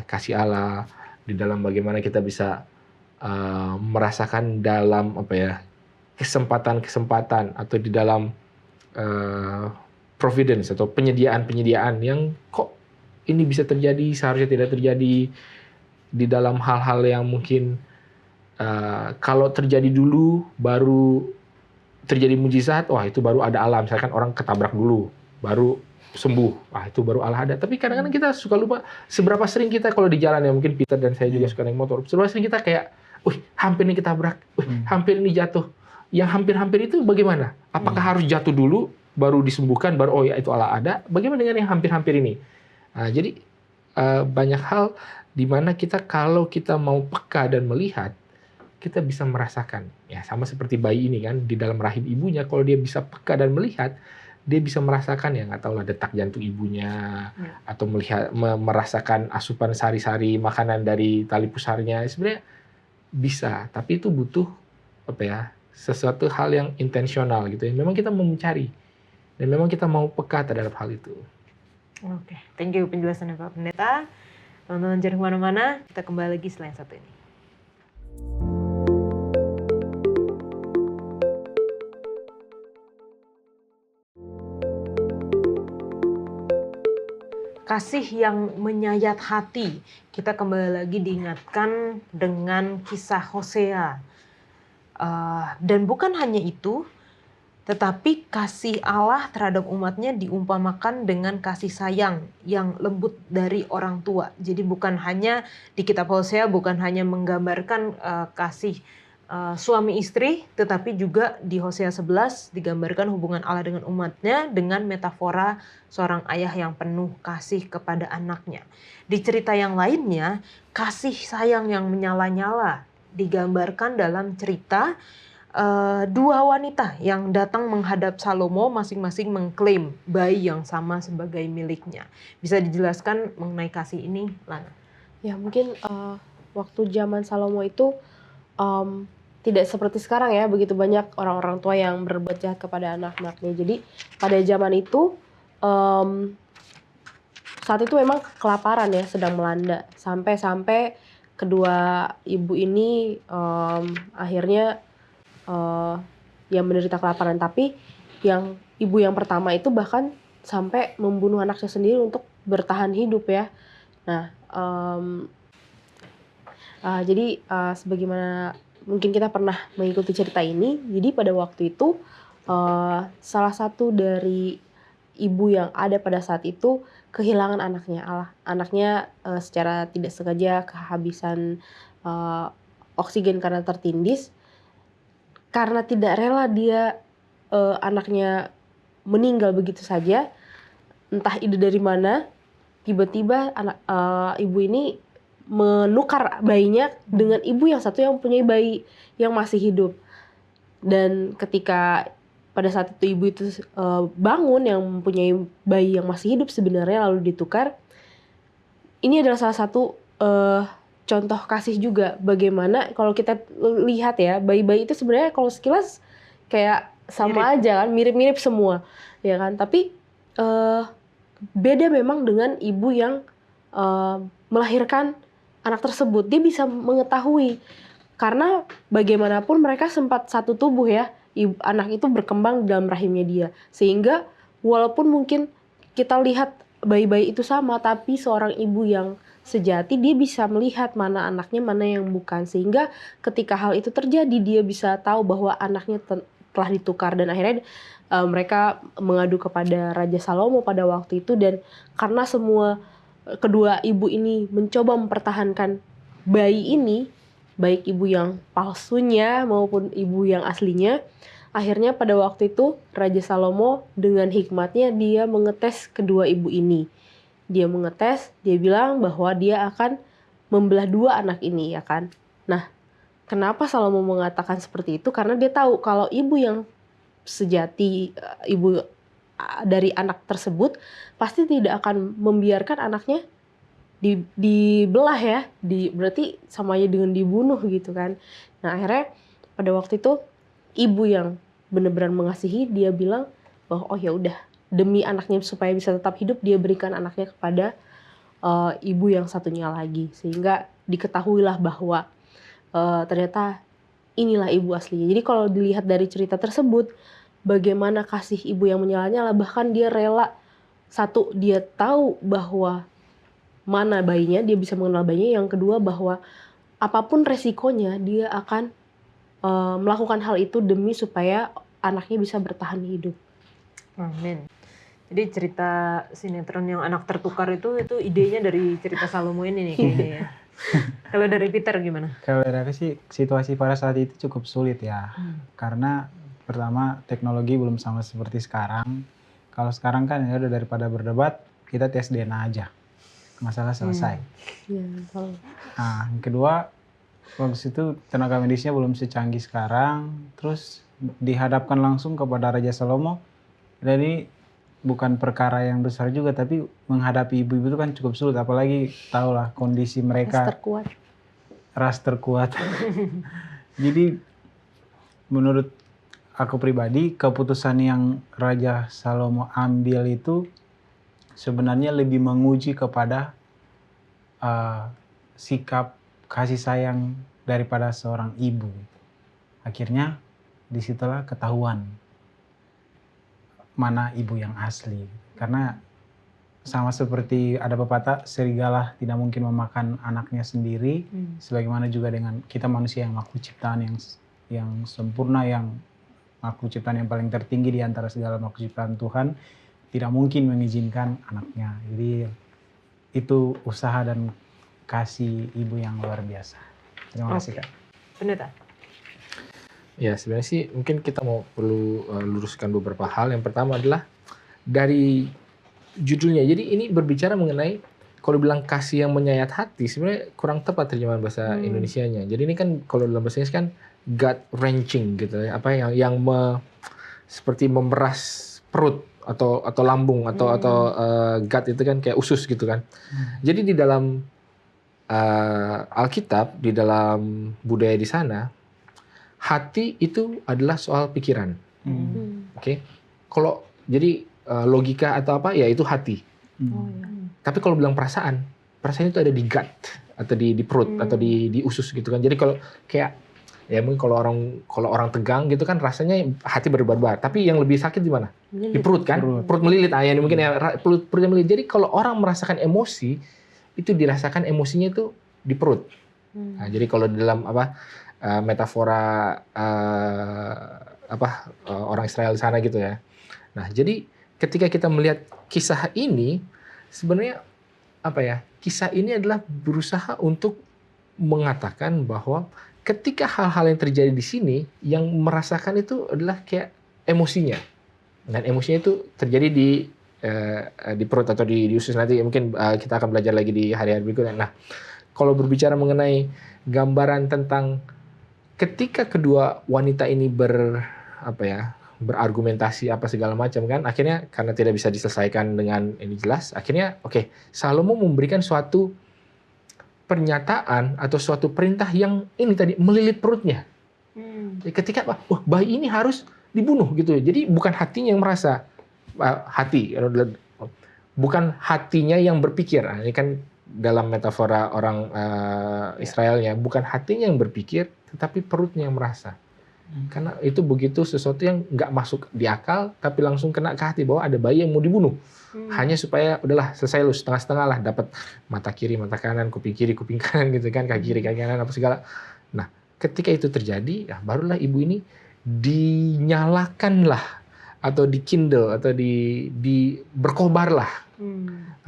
kasih Allah, di dalam bagaimana kita bisa merasakan dalam kesempatan-kesempatan atau di dalam providence atau penyediaan yang kok ini bisa terjadi, seharusnya tidak terjadi, di dalam hal-hal yang mungkin kalau terjadi dulu baru terjadi mujizat, wah itu baru ada Allah. Misalkan orang ketabrak dulu baru sembuh, wah itu baru Allah ada. Tapi kadang-kadang kita suka lupa seberapa sering kita kalau di jalan, ya mungkin Peter dan saya juga suka naik motor, seberapa sering kita kayak hampir nih ketabrak, hampir ini jatuh. Yang hampir-hampir itu bagaimana? Apakah harus jatuh dulu baru disembuhkan, baru oh ya itu Allah ada? Bagaimana dengan yang hampir-hampir ini? Nah, jadi banyak hal di mana kita kalau kita mau peka dan melihat, kita bisa merasakan. Ya sama seperti bayi ini kan, di dalam rahim ibunya, kalau dia bisa peka dan melihat, dia bisa merasakan ya nggak tahu lah detak jantung ibunya, atau merasakan asupan sari-sari makanan dari tali pusarnya. Sebenarnya bisa, tapi itu butuh sesuatu hal yang intensional gitu ya. Memang kita mau mencari dan memang kita mau peka terhadap hal itu. Oke, thank you penjelasannya Pak Pendeta. Teman-teman jangan kemana-mana, kita kembali lagi setelah yang satu ini. Kasih yang menyayat hati. Kita kembali lagi diingatkan dengan kisah Hosea. Dan bukan hanya itu, tetapi kasih Allah terhadap umatnya diumpamakan dengan kasih sayang yang lembut dari orang tua. Jadi bukan hanya di kitab Hosea, bukan hanya menggambarkan kasih suami istri, tetapi juga di Hosea 11 digambarkan hubungan Allah dengan umatnya dengan metafora seorang ayah yang penuh kasih kepada anaknya. Di cerita yang lainnya, kasih sayang yang menyala-nyala digambarkan dalam cerita dua wanita yang datang menghadap Salomo, masing-masing mengklaim bayi yang sama sebagai miliknya. Bisa dijelaskan mengenai kasih ini, Lana? Ya mungkin waktu zaman Salomo itu tidak seperti sekarang ya, begitu banyak orang-orang tua yang berbuat jahat kepada anak-anaknya. Jadi pada zaman itu saat itu memang kelaparan ya sedang melanda, sampai kedua ibu ini akhirnya yang menderita kelaparan, tapi yang ibu yang pertama itu bahkan sampai membunuh anaknya sendiri untuk bertahan hidup ya. Nah, jadi sebagaimana mungkin kita pernah mengikuti cerita ini, jadi pada waktu itu salah satu dari ibu yang ada pada saat itu kehilangan anaknya. Anaknya secara tidak sengaja kehabisan oksigen karena tertindis. Karena tidak rela dia anaknya meninggal begitu saja, entah ide dari mana, tiba-tiba ibu ini menukar bayinya dengan ibu yang satu yang punya bayi yang masih hidup. Dan ketika pada saat itu ibu itu bangun yang mempunyai bayi yang masih hidup sebenarnya lalu ditukar, ini adalah salah satu contoh kasih juga bagaimana kalau kita lihat ya, bayi-bayi itu sebenarnya kalau sekilas kayak sama aja kan, mirip-mirip semua ya kan, tapi beda memang dengan ibu yang melahirkan anak tersebut. Dia bisa mengetahui karena bagaimanapun mereka sempat satu tubuh ya, anak itu berkembang dalam rahimnya dia, sehingga walaupun mungkin kita lihat bayi-bayi itu sama, tapi seorang ibu yang sejati dia bisa melihat mana anaknya mana yang bukan, sehingga ketika hal itu terjadi dia bisa tahu bahwa anaknya telah ditukar. Dan akhirnya mereka mengadu kepada Raja Salomo pada waktu itu, dan karena kedua ibu ini mencoba mempertahankan bayi ini, baik ibu yang palsunya maupun ibu yang aslinya, akhirnya pada waktu itu Raja Salomo dengan hikmatnya dia mengetes kedua ibu ini. Dia mengetes, dia bilang bahwa dia akan membelah dua anak ini ya kan. Nah, kenapa Salomo mengatakan seperti itu? Karena dia tahu kalau ibu yang sejati, ibu dari anak tersebut pasti tidak akan membiarkan anaknya dibelah ya, berarti samanya dengan dibunuh gitu kan. Nah, akhirnya pada waktu itu ibu yang benar-benar mengasihi, dia bilang bahwa oh ya udah, demi anaknya supaya bisa tetap hidup, dia berikan anaknya kepada ibu yang satunya lagi, sehingga diketahuilah bahwa ternyata inilah ibu aslinya. Jadi kalau dilihat dari cerita tersebut, bagaimana kasih ibu yang menyala-nyala, bahkan dia rela, satu dia tahu bahwa mana bayinya, dia bisa mengenal bayinya, yang kedua bahwa apapun resikonya dia akan melakukan hal itu demi supaya anaknya bisa bertahan hidup. Amin. Jadi cerita sinetron yang anak tertukar itu idenya dari cerita Salomo ini nih kayaknya ya. Kalau dari Peter gimana? Kalau dari aku sih situasi pada saat itu cukup sulit ya. Karena pertama teknologi belum sama seperti sekarang. Kalau sekarang kan ya udah daripada berdebat, kita tes DNA aja. Masalah selesai. Ya, betul. Nah, yang kedua, waktu itu tenaga medisnya belum secanggih sekarang. Terus dihadapkan langsung kepada Raja Salomo. Dan ini bukan perkara yang besar juga, tapi menghadapi ibu-ibu itu kan cukup sulit, apalagi tahulah kondisi mereka ras terkuat. Jadi menurut aku pribadi, keputusan yang Raja Salomo ambil itu sebenarnya lebih menguji kepada sikap kasih sayang daripada seorang ibu. Akhirnya disitulah ketahuan mana ibu yang asli. Karena sama seperti ada pepatah, serigala tidak mungkin memakan anaknya sendiri. Sebagaimana juga dengan kita manusia yang makhluk ciptaan yang sempurna, yang makhluk ciptaan yang paling tertinggi di antara segala makhluk ciptaan Tuhan, tidak mungkin mengizinkan anaknya. Jadi itu usaha dan kasih ibu yang luar biasa. Terima kasih, Kak. Pendeta. Ya, sebenarnya sih mungkin kita perlu luruskan beberapa hal. Yang pertama adalah dari judulnya. Jadi ini berbicara mengenai, kalau bilang kasih yang menyayat hati, sebenarnya kurang tepat terjemahan bahasa Indonesianya. Jadi ini kan kalau dalam bahasa Inggris kan gut wrenching gitu ya. Apa yang seperti memeras perut atau lambung atau gut itu kan kayak usus gitu kan. Jadi di dalam Alkitab, di dalam budaya di sana, hati itu adalah soal pikiran. Oke. Kalau jadi logika atau apa ya itu hati. Tapi kalau bilang perasaan perasaan itu ada di gut atau di perut atau di usus gitu kan. Jadi kalau kayak ya mungkin kalau orang tegang gitu kan rasanya hati berdebar-debar. Tapi yang lebih sakit di mana? Di perut kan? Perut melilit. Ya mungkin ya perut melilit. Jadi kalau orang merasakan emosi itu dirasakan emosinya itu di perut. Nah, jadi kalau dalam metafora orang Israel di sana gitu ya. Nah, jadi ketika kita melihat kisah ini sebenarnya kisah ini adalah berusaha untuk mengatakan bahwa ketika hal-hal yang terjadi di sini, yang merasakan itu adalah kayak emosinya. Dan emosinya itu terjadi di perut atau di usus. Nanti mungkin kita akan belajar lagi di hari-hari berikutnya. Nah, kalau berbicara mengenai gambaran tentang ketika kedua wanita ini berargumentasi apa segala macam kan, akhirnya karena tidak bisa diselesaikan dengan ini jelas, akhirnya Salomo memberikan suatu pernyataan atau suatu perintah yang ini tadi melilit perutnya. Ketika bayi ini harus dibunuh gitu. Jadi bukan hatinya yang merasa, bukan hatinya yang berpikir. Nah, ini kan dalam metafora orang Israelnya, bukan hatinya yang berpikir, tetapi perutnya yang merasa. Karena itu begitu sesuatu yang nggak masuk di akal, tapi langsung kena ke hati bahwa ada bayi yang mau dibunuh. Hanya supaya udahlah selesai lu setengah-setengah lah, dapat mata kiri, mata kanan, kuping kiri, kuping kanan gitu kan, kaki kiri, kaki kanan apa segala. Nah, ketika itu terjadi, ya barulah ibu ini dinyalakanlah atau dikindle atau berkobarlah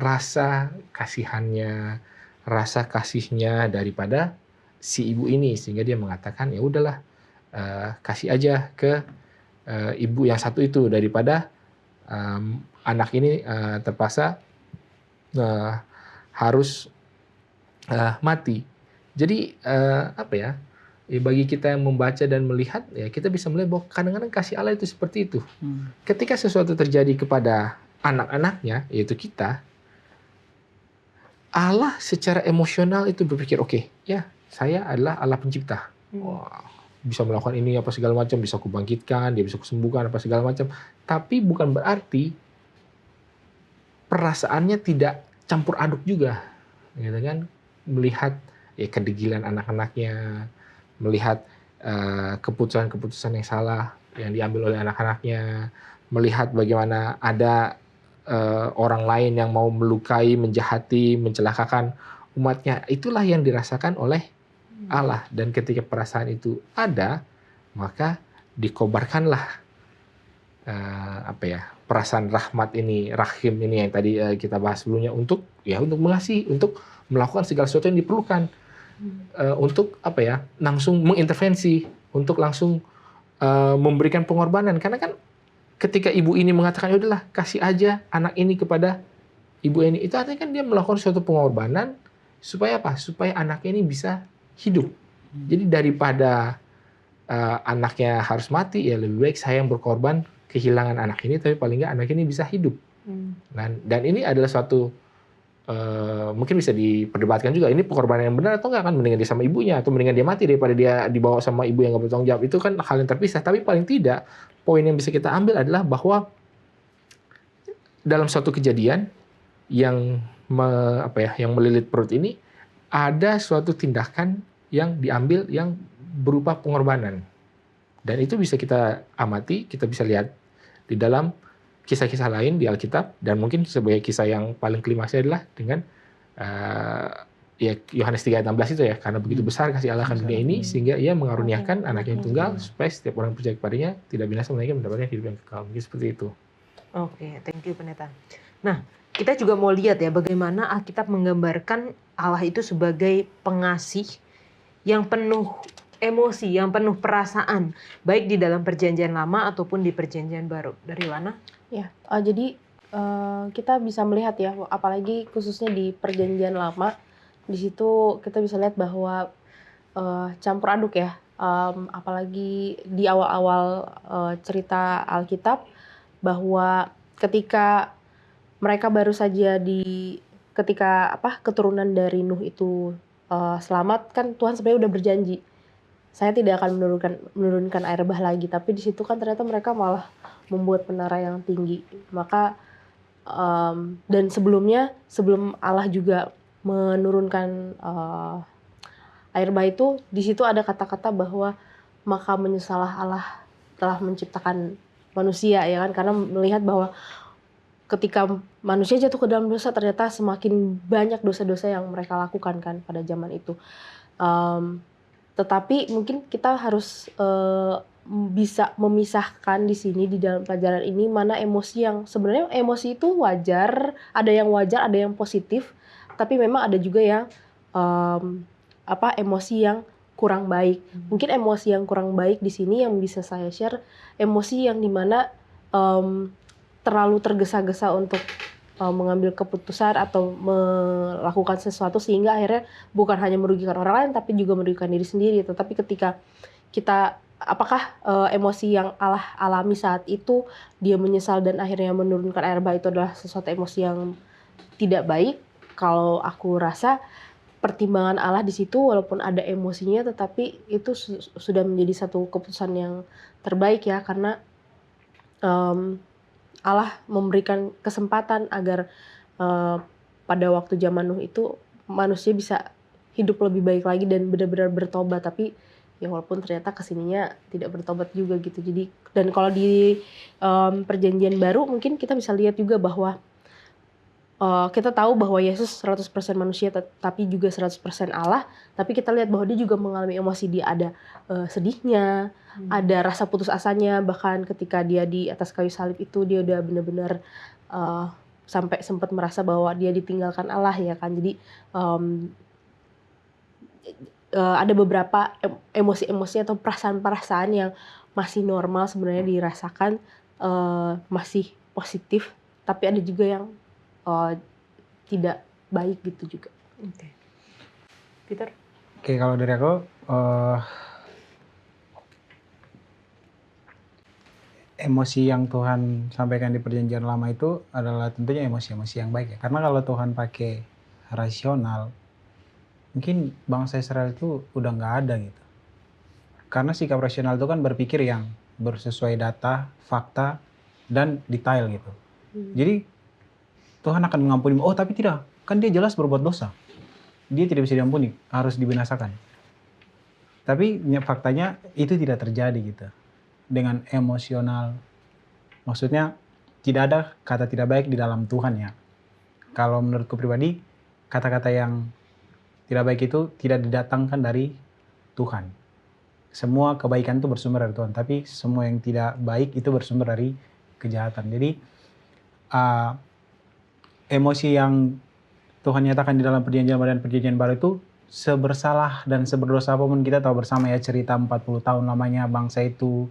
rasa kasihannya, rasa kasihnya daripada si ibu ini, sehingga dia mengatakan ya udahlah kasih aja ke ibu yang satu itu daripada anak ini terpaksa harus mati. Jadi bagi kita yang membaca dan melihat, ya kita bisa melihat bahwa kadang-kadang kasih Allah itu seperti itu. Ketika sesuatu terjadi kepada anak-anaknya, yaitu kita, Allah secara emosional itu berpikir, oke, ya saya adalah Allah pencipta. Wah, bisa melakukan ini apa segala macam, bisa kubangkitkan, dia bisa kusembuhkan apa segala macam. Tapi bukan berarti perasaannya tidak campur aduk juga, gitu kan? Melihat kedegilan anak-anaknya, melihat keputusan-keputusan yang salah yang diambil oleh anak-anaknya, melihat bagaimana ada orang lain yang mau melukai, menjahati, mencelakakan umatnya. Itulah yang dirasakan oleh Allah. Dan ketika perasaan itu ada, maka dikobarkanlah perasaan rahmat ini, rahim ini yang tadi kita bahas sebelumnya, untuk mengasihi, untuk melakukan segala sesuatu yang diperlukan, untuk langsung mengintervensi, untuk langsung memberikan pengorbanan. Karena kan ketika ibu ini mengatakan, ya udahlah kasih aja anak ini kepada ibu ini, itu artinya kan dia melakukan suatu pengorbanan supaya apa? Supaya anak ini bisa hidup. Jadi daripada anaknya harus mati, ya lebih baik saya yang berkorban kehilangan anak ini, tapi paling nggak anak ini bisa hidup. Dan ini adalah suatu mungkin bisa diperdebatkan juga, ini pengorbanan yang benar atau nggak, kan mendingan dia sama ibunya atau mendingan dia mati daripada dia dibawa sama ibu yang nggak bertanggung jawab. Itu kan hal yang terpisah. Tapi paling tidak poin yang bisa kita ambil adalah bahwa dalam suatu kejadian yang melilit perut ini, ada suatu tindakan yang diambil yang berupa pengorbanan. Dan itu bisa kita amati, kita bisa lihat di dalam kisah-kisah lain di Alkitab, dan mungkin sebagai kisah yang paling klimaksnya adalah dengan Yohanes 3:16 itu ya, karena begitu besar kasih Allah akan dunia ini sehingga ia mengaruniakan anak yang tunggal supaya setiap orang percaya kepadanya tidak binasa melainkan mendapatkan hidup yang kekal. Mungkin seperti itu. Oke, thank you Pendeta. Nah, kita juga mau lihat ya bagaimana Alkitab menggambarkan Allah itu sebagai pengasih yang penuh emosi, yang penuh perasaan, baik di dalam perjanjian lama ataupun di perjanjian baru. Dari mana? Ya, jadi kita bisa melihat ya, apalagi khususnya di perjanjian lama, di situ kita bisa lihat bahwa campur aduk ya, apalagi di awal-awal cerita Alkitab, bahwa ketika mereka baru saja ketika keturunan dari Nuh itu selamat, kan Tuhan sebenarnya udah berjanji, saya tidak akan menurunkan air bah lagi, tapi di situ kan ternyata mereka malah membuat menara yang tinggi. Maka dan sebelum Allah juga menurunkan air bah itu, di situ ada kata-kata bahwa maka menyesalah Allah telah menciptakan manusia, ya kan, karena melihat bahwa ketika manusia jatuh ke dalam dosa, ternyata semakin banyak dosa-dosa yang mereka lakukan kan pada zaman itu. Tetapi mungkin kita harus bisa memisahkan di sini di dalam pelajaran ini mana emosi yang sebenarnya emosi itu wajar, ada yang wajar, ada yang positif, tapi memang ada juga yang emosi yang kurang baik. Mungkin emosi yang kurang baik di sini yang bisa saya share, emosi yang dimana terlalu tergesa-gesa untuk mengambil keputusan atau melakukan sesuatu sehingga akhirnya bukan hanya merugikan orang lain tapi juga merugikan diri sendiri. Tetapi ketika kita apakah emosi yang Allah alami saat itu dia menyesal dan akhirnya menurunkan air bah itu adalah sesuatu emosi yang tidak baik? Kalau aku rasa pertimbangan Allah di situ walaupun ada emosinya tetapi itu sudah menjadi satu keputusan yang terbaik ya, karena Allah memberikan kesempatan agar pada waktu zaman Nuh itu manusia bisa hidup lebih baik lagi dan benar-benar bertobat, tapi ya walaupun ternyata kesininya tidak bertobat juga gitu. Jadi dan kalau di perjanjian baru mungkin kita bisa lihat juga bahwa kita tahu bahwa Yesus 100% manusia tapi juga 100% Allah, tapi kita lihat bahwa dia juga mengalami emosi, dia ada sedihnya, ada rasa putus asanya, bahkan ketika dia di atas kayu salib itu dia udah benar-benar sampai sempat merasa bahwa dia ditinggalkan Allah ya kan. Jadi ada beberapa emosi-emosi atau perasaan-perasaan yang masih normal sebenarnya dirasakan, masih positif, tapi ada juga yang tidak baik gitu juga. Oke. Peter? Oke, kalau dari aku emosi yang Tuhan sampaikan di perjanjian lama itu adalah tentunya emosi-emosi yang baik ya. Karena kalau Tuhan pakai rasional, mungkin bangsa Israel itu udah nggak ada gitu. Karena sikap rasional itu kan berpikir yang bersesuai data, fakta, dan detail gitu. Jadi Tuhan akan mengampuni, oh tapi tidak, kan dia jelas berbuat dosa. Dia tidak bisa diampuni, harus dibinasakan. Tapi faktanya itu tidak terjadi gitu. Dengan emosional, maksudnya tidak ada kata tidak baik di dalam Tuhan ya. Kalau menurutku pribadi, kata-kata yang tidak baik itu tidak didatangkan dari Tuhan. Semua kebaikan itu bersumber dari Tuhan, tapi semua yang tidak baik itu bersumber dari kejahatan. Jadi emosi yang Tuhan nyatakan di dalam perjanjian lama dan perjanjian baru itu sebersalah dan seberdosa apapun, kita tahu bersama ya cerita 40 tahun lamanya bangsa itu,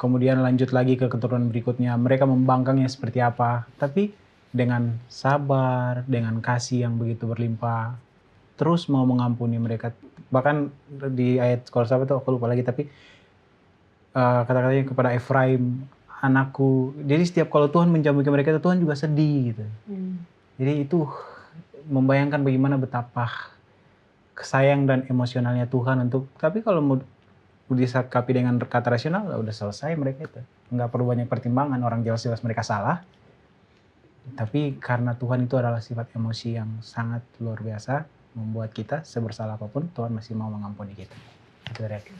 kemudian lanjut lagi ke keturunan berikutnya, mereka membangkangnya seperti apa, tapi dengan sabar, dengan kasih yang begitu berlimpah, terus mau mengampuni mereka. Bahkan di ayat sekolah sahabat itu aku lupa lagi, tapi kata-katanya kepada Efraim, anakku. Jadi setiap kalau Tuhan menjambuki mereka, Tuhan juga sedih gitu. Jadi itu membayangkan bagaimana betapa kesayang dan emosionalnya Tuhan untuk, tapi kalau mau disikapi dengan kata rasional udah selesai mereka itu. Nggak perlu banyak pertimbangan, orang jelas-jelas mereka salah. Tapi karena Tuhan itu adalah sifat emosi yang sangat luar biasa, membuat kita sebersalah apapun Tuhan masih mau mengampuni kita. Itu dari aku.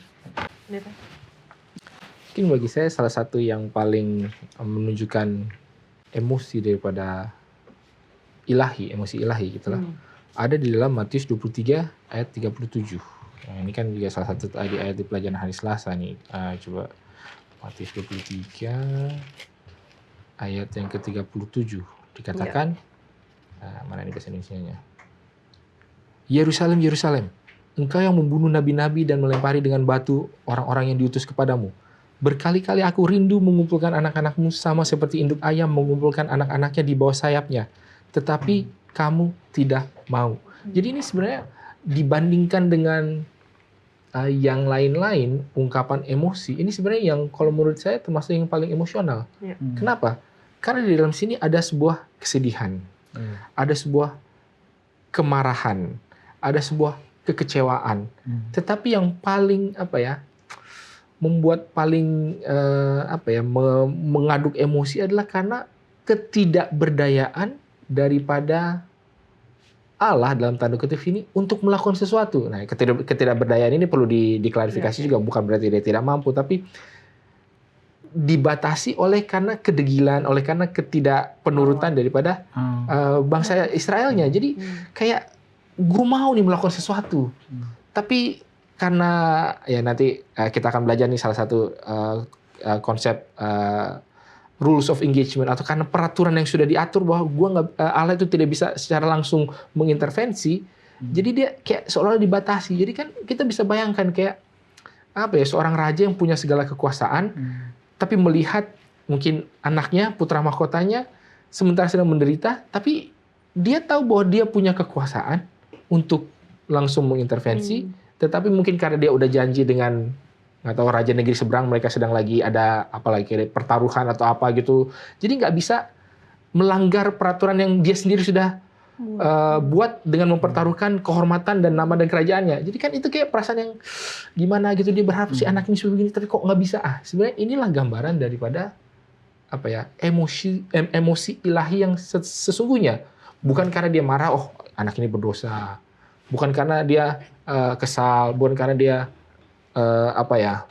Mungkin bagi saya salah satu yang paling menunjukkan emosi daripada emosi ilahi gitulah. Ada di dalam Matius 23 ayat 37. Nah, ini kan juga salah satu ayat di pelajaran hari Selasa nih. Coba Matius 23 ayat yang ke-37 dikatakan, mana ini bahasa Indonesianya? Yerusalem, Yerusalem, engkau yang membunuh nabi-nabi dan melempari dengan batu orang-orang yang diutus kepadamu. Berkali-kali aku rindu mengumpulkan anak-anakmu sama seperti induk ayam mengumpulkan anak-anaknya di bawah sayapnya. Tetapi kamu tidak mau. Jadi ini sebenarnya dibandingkan dengan yang lain-lain, ungkapan emosi, ini sebenarnya yang kalau menurut saya termasuk yang paling emosional. Kenapa? Karena di dalam sini ada sebuah kesedihan, ada sebuah kemarahan, ada sebuah kekecewaan. Tetapi yang paling membuat paling mengaduk emosi adalah karena ketidakberdayaan daripada Allah dalam tanda kutip ini untuk melakukan sesuatu. Nah, ketidakberdayaan ini perlu diklarifikasi juga, bukan berarti dia tidak mampu, tapi dibatasi oleh karena kedegilan, oleh karena ketidakpenurutan daripada bangsa Israelnya. Jadi kayak gue mau nih melakukan sesuatu, tapi karena ya nanti kita akan belajar nih salah satu konsep rules of engagement, atau karena peraturan yang sudah diatur bahwa Allah itu tidak bisa secara langsung mengintervensi, jadi dia kayak seolah-olah dibatasi. Jadi kan kita bisa bayangkan kayak apa ya, seorang raja yang punya segala kekuasaan, tapi melihat mungkin anaknya, putra mahkotanya sementara sedang menderita, tapi dia tahu bahwa dia punya kekuasaan untuk langsung mengintervensi, tetapi mungkin karena dia udah janji dengan nggak tahu raja negeri seberang, mereka sedang lagi ada apalagi pertaruhan atau apa gitu, jadi nggak bisa melanggar peraturan yang dia sendiri sudah buat dengan mempertaruhkan kehormatan dan nama dan kerajaannya. Jadi kan itu kayak perasaan yang gimana gitu, dia berharap si anak ini sudah begini tapi kok nggak bisa. Sebenarnya inilah gambaran daripada apa ya, emosi ilahi yang sesungguhnya, bukan karena dia marah, oh anak ini berdosa, bukan karena dia kesal, bukan karena dia apa ya,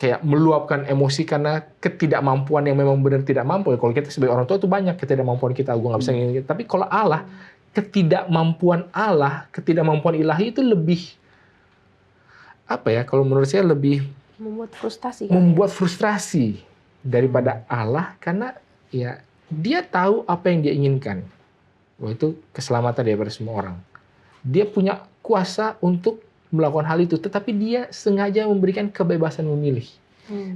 kayak meluapkan emosi karena ketidakmampuan yang memang benar tidak mampu. Kalau kita sebagai orang tua itu banyak ketidakmampuan kita, gue nggak bisa ngini. Tapi kalau Allah, ketidakmampuan ilahi itu lebih apa ya? Kalau menurut saya lebih membuat frustrasi daripada Allah, karena ya dia tahu apa yang dia inginkan. Wah, itu keselamatan daripada semua orang. Dia punya kuasa untuk melakukan hal itu, tetapi dia sengaja memberikan kebebasan memilih.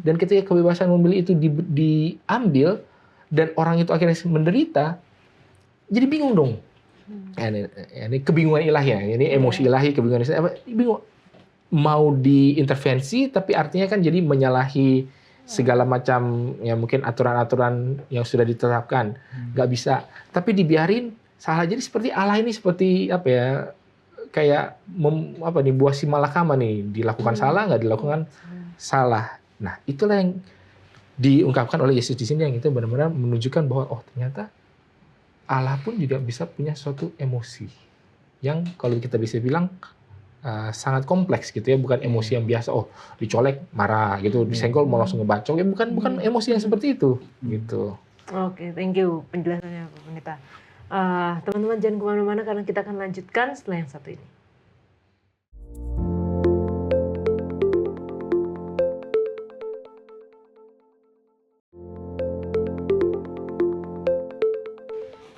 Dan ketika kebebasan memilih itu diambil dan orang itu akhirnya menderita, jadi bingung dong. Ini kebingungan ilahi ya, ini emosi ilahi, kebingungan ilahi. Bingung. Mau diintervensi, tapi artinya kan jadi menyalahi segala macam ya, mungkin aturan-aturan yang sudah ditetapkan. Nggak bisa. Tapi dibiarin salah. Jadi seperti Allah ini seperti apa ya, kayak buah si malakama nih, dilakukan salah, nggak dilakukan salah. Nah, itulah yang diungkapkan oleh Yesus di sini, yang itu benar-benar menunjukkan bahwa oh ternyata Allah pun juga bisa punya suatu emosi yang kalau kita bisa bilang sangat kompleks gitu ya, bukan emosi yang biasa, oh dicolek marah gitu, disenggol mau langsung ngebacok, ya bukan emosi yang seperti itu gitu. Oke, thank you penjelasannya Pak Pendeta. Teman-teman jangan kemana-mana karena kita akan lanjutkan setelah yang satu ini.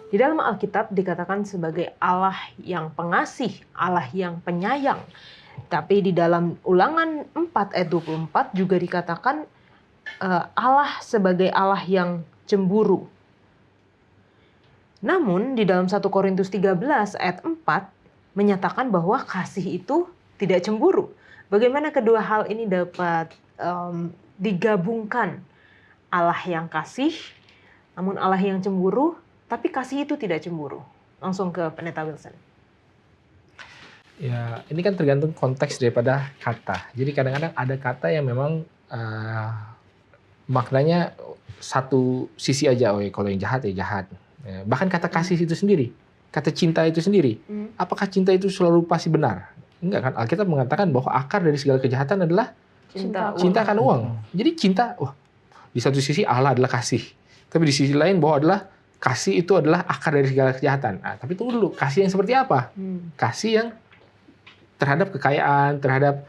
Di dalam Alkitab dikatakan sebagai Allah yang pengasih, Allah yang penyayang. Tapi di dalam Ulangan 4 ayat 24 juga dikatakan Allah sebagai Allah yang cemburu. Namun di dalam 1 Korintus 13 ayat 4 menyatakan bahwa kasih itu tidak cemburu. Bagaimana kedua hal ini dapat digabungkan? Allah yang kasih, namun Allah yang cemburu, tapi kasih itu tidak cemburu. Langsung ke Pendeta Wilson. Ya, ini kan tergantung konteks daripada kata. Jadi kadang-kadang ada kata yang memang maknanya satu sisi aja. Oh, kalau yang jahat ya jahat. Ya, bahkan kata kasih itu sendiri, kata cinta itu sendiri. Apakah cinta itu selalu pasti benar? Enggak kan? Alkitab mengatakan bahwa akar dari segala kejahatan adalah cinta akan uang. Jadi cinta, di satu sisi Allah adalah kasih. Tapi di sisi lain bahwa adalah kasih itu adalah akar dari segala kejahatan. Nah, tapi tunggu dulu, kasih yang seperti apa? Kasih yang terhadap kekayaan, terhadap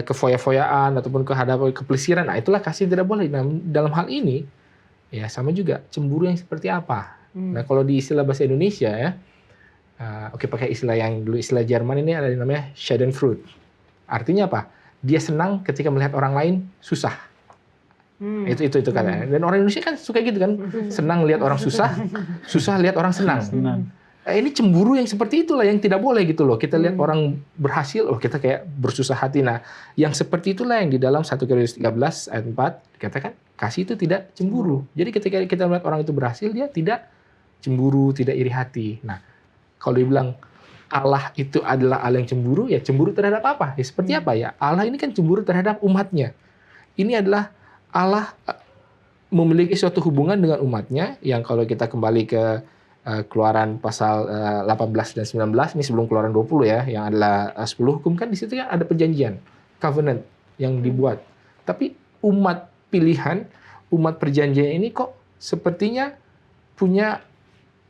kefoya-foyaan ataupun terhadap kepelesiran. Nah, itulah kasih yang tidak boleh. Nah, dalam hal ini ya sama juga, cemburu yang seperti apa? Nah, kalau di istilah bahasa Indonesia ya, pakai istilah yang dulu istilah Jerman ini ada yang namanya Schadenfreude. Artinya apa? Dia senang ketika melihat orang lain susah. Itu katanya. Dan orang Indonesia kan suka gitu kan, senang lihat orang susah, susah lihat orang senang. Ini cemburu yang seperti itulah yang tidak boleh gitu loh. Kita lihat orang berhasil, kita kayak bersusah hati. Nah, yang seperti itulah yang di dalam 1 Korintus 13 ayat 4 dikatakan kasih itu tidak cemburu. Jadi ketika kita melihat orang itu berhasil, dia tidak cemburu, tidak iri hati. Nah, kalau dibilang Allah itu adalah Allah yang cemburu, ya cemburu terhadap apa? Ya seperti apa ya? Allah ini kan cemburu terhadap umatnya. Ini adalah Allah memiliki suatu hubungan dengan umatnya yang kalau kita kembali ke Keluaran pasal 18 dan 19, ini sebelum Keluaran 20 ya, yang adalah 10 hukum, kan di situ kan ada perjanjian, covenant yang dibuat. Tapi umat pilihan, umat perjanjian ini kok sepertinya punya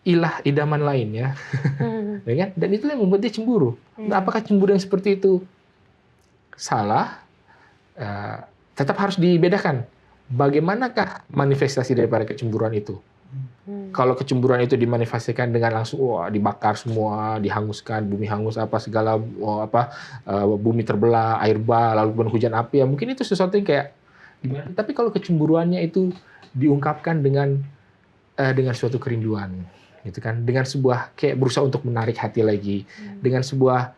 ilah idaman lain ya. Ya kan? Dan itu yang membuat dia cemburu. Nah, apakah cemburu yang seperti itu salah? Tetap harus dibedakan. Bagaimanakah manifestasi daripada kecemburuan itu? Kalau kecemburuan itu dimanifestasikan dengan langsung dibakar semua, dihanguskan, bumi hangus apa segala, bumi terbelah, air bah, lalu kemudian hujan api, ya mungkin itu sesuatu yang kayak gimana. Tapi kalau kecemburuannya itu diungkapkan dengan suatu kerinduan, gitu kan, dengan sebuah kayak berusaha untuk menarik hati lagi, dengan sebuah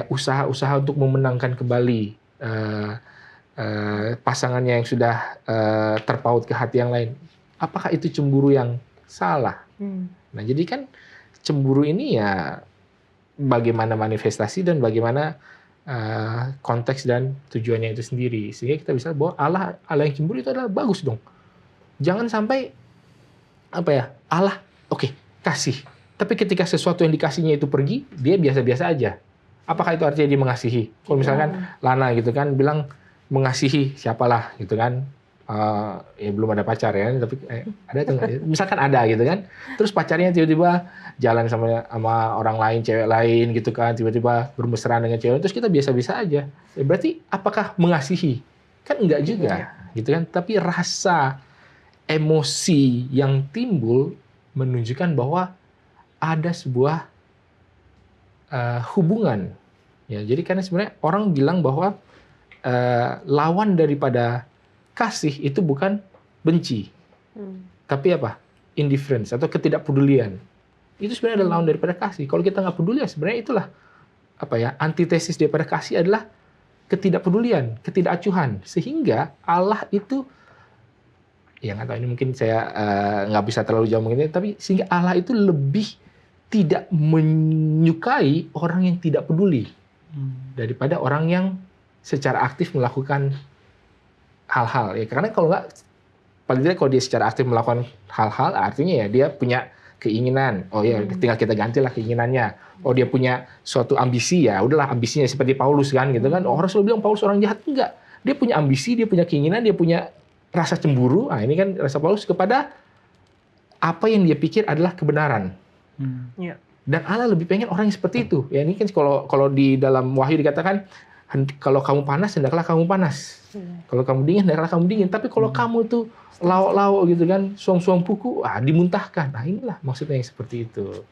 usaha untuk memenangkan kembali pasangannya yang sudah terpaut ke hati yang lain. Apakah itu cemburu yang salah? Nah, jadi kan cemburu ini ya bagaimana manifestasi dan bagaimana konteks dan tujuannya itu sendiri. Sehingga kita bisa bahwa Allah yang cemburu itu adalah bagus dong. Jangan sampai Allah kasih. Tapi ketika sesuatu yang dikasihnya itu pergi, dia biasa-biasa aja. Apakah itu artinya dia mengasihi? Kalau misalkan Lana gitu kan bilang mengasihi siapalah gitu kan. Ya belum ada pacar ya, tapi ada tuh misalkan ada gitu kan, terus pacarnya tiba-tiba jalan sama orang lain, cewek lain gitu kan, tiba-tiba bermesraan dengan cewek, terus kita biasa-biasa aja, berarti apakah mengasihi? Kan enggak juga gitu kan. Tapi rasa emosi yang timbul menunjukkan bahwa ada sebuah hubungan ya. Jadi karena sebenarnya orang bilang bahwa lawan daripada kasih itu bukan benci, tapi indifference atau ketidakpedulian. Itu sebenarnya adalah lawan daripada kasih. Kalau kita nggak peduli, ya sebenarnya itulah antitesis daripada kasih adalah ketidakpedulian, ketidakacuhan. Sehingga Allah itu, ya nggak tahu, ini mungkin saya nggak bisa terlalu jauh mengenai, tapi sehingga Allah itu lebih tidak menyukai orang yang tidak peduli daripada orang yang secara aktif melakukan hal-hal ya. Karena kalau nggak, paling tidak kalau dia secara aktif melakukan hal-hal, artinya ya dia punya keinginan. Oh ya, tinggal kita gantilah keinginannya. Oh, dia punya suatu ambisi, ya udahlah ambisinya seperti Paulus kan gitu kan. Orang selalu bilang Paulus orang jahat, enggak. Dia punya ambisi, dia punya keinginan, dia punya rasa cemburu. Nah, ini kan rasa Paulus kepada apa yang dia pikir adalah kebenaran. Dan Allah lebih pengen orang yang seperti itu. Ya ini kan kalau di dalam Wahyu dikatakan, kalau kamu panas, hendaklah kamu panas. Kalau kamu dingin, hendaklah kamu dingin. Tapi kalau kamu tuh lauk-lauk gitu kan, suam-suam kuku, dimuntahkan. Nah, inilah maksudnya yang seperti itu.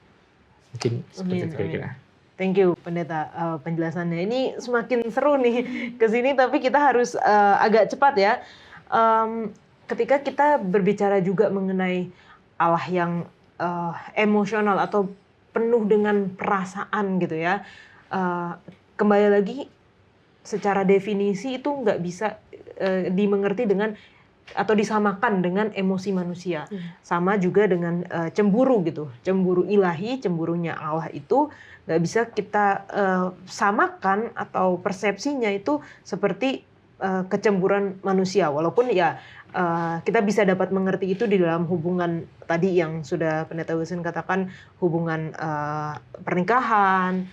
Mungkin seperti itu kira-kira. Thank you, Pendeta, penjelasannya. Ini semakin seru nih ke sini, tapi kita harus agak cepat ya. Ketika kita berbicara juga mengenai Allah yang emosional atau penuh dengan perasaan gitu ya. Kembali lagi, secara definisi itu nggak bisa dimengerti dengan atau disamakan dengan emosi manusia. Sama juga dengan cemburu gitu. Cemburu ilahi, cemburunya Allah itu nggak bisa kita samakan atau persepsinya itu seperti kecemburuan manusia. Walaupun ya kita bisa dapat mengerti itu di dalam hubungan tadi yang sudah Pendeta Wilson katakan, hubungan pernikahan,